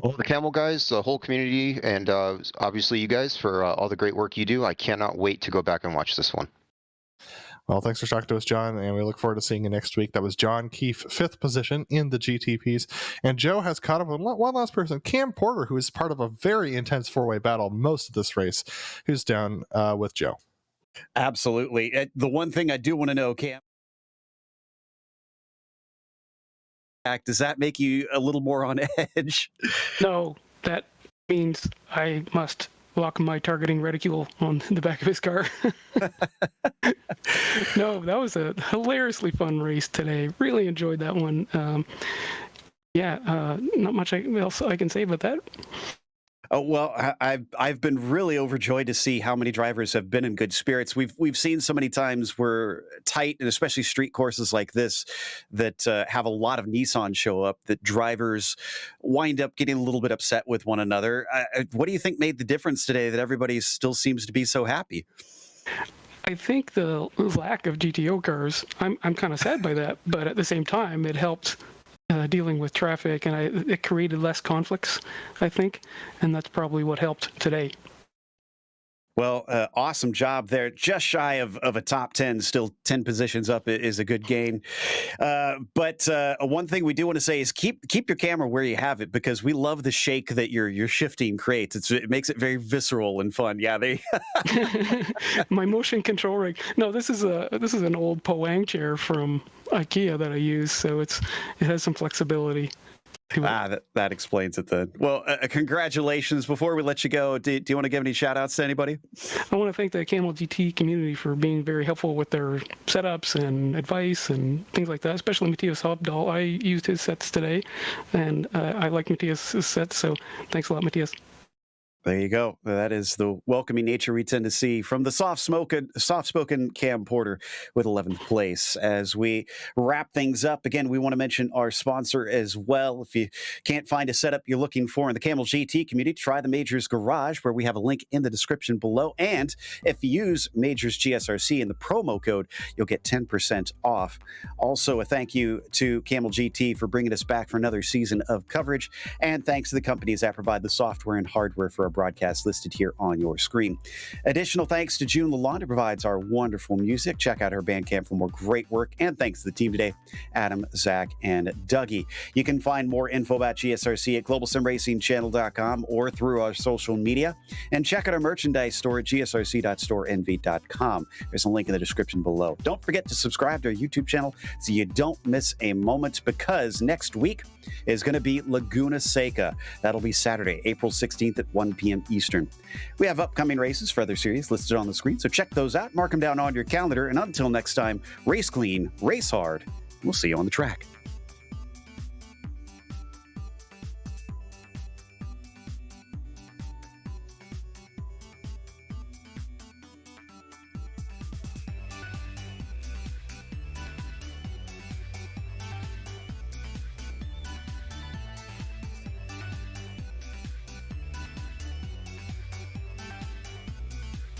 [SPEAKER 8] All the Kamel guys, the whole community, and obviously you guys for all the great work you do. I cannot wait to go back and watch this one.
[SPEAKER 4] Well, thanks for talking to us, John, and we look forward to seeing you next week. That was John Keefe, 5th position in the GTPs. And Joe has caught up with one last person, Cam Porter, who is part of a very intense four-way battle most of this race, who's down with Joe.
[SPEAKER 2] Absolutely. The one thing I do want to know, Cam, does that make you a little more on edge?
[SPEAKER 9] No, that means I must lock my targeting reticule on the back of his car. No, that was a hilariously fun race today. Really enjoyed that one. Not much else I can say about that.
[SPEAKER 2] Oh, well, I've been really overjoyed to see how many drivers have been in good spirits. We've seen so many times where tight, and especially street courses like this that have a lot of Nissan show up, that drivers wind up getting a little bit upset with one another. What do you think made the difference today that everybody still seems to be so happy?
[SPEAKER 9] I think the lack of GTO cars, I'm kind of sad by that, but at the same time, it helped dealing with traffic, and it created less conflicts, I think, and that's probably what helped today.
[SPEAKER 2] Well, awesome job there. Just shy of a top 10, still 10 positions up is a good gain. But one thing we do want to say is keep your camera where you have it, because we love the shake that your shifting creates. It makes it very visceral and fun. Yeah,
[SPEAKER 9] My motion control rig. No, this is an old Poang chair from IKEA that I use, so it has some flexibility.
[SPEAKER 2] That explains it then. Well, congratulations. Before we let you go, do you want to give any shout outs to anybody?
[SPEAKER 9] I want to thank the Kamel GT community for being very helpful with their setups and advice and things like that, especially Matthias Hobdahl. I used his sets today, and I like Matthias' sets, so thanks a lot, Matthias.
[SPEAKER 2] There you go. That is the welcoming nature we tend to see from the soft-spoken Cam Porter with 11th place. As we wrap things up, again, we want to mention our sponsor as well. If you can't find a setup you're looking for in the Kamel GT community, try the Majors Garage, where we have a link in the description below. And if you use Majors GSRC in the promo code, you'll get 10% off. Also, a thank you to Kamel GT for bringing us back for another season of coverage. And thanks to the companies that provide the software and hardware for our broadcast listed here on your screen. Additional thanks to June Lalonde, who provides our wonderful music. Check out her Bandcamp for more great work. And thanks to the team today, Adam, Zach, and Dougie. You can find more info about GSRC at globalsimracingchannel.com or through our social media. And check out our merchandise store at gsrc.storenvy.com. There's a link in the description below. Don't forget to subscribe to our YouTube channel so you don't miss a moment, because next week is going to be Laguna Seca. That'll be Saturday, April 16th at 1 p.m. Eastern. We have upcoming races for other series listed on the screen, so check those out, mark them down on your calendar, and until next time, race clean, race hard. We'll see you on the track.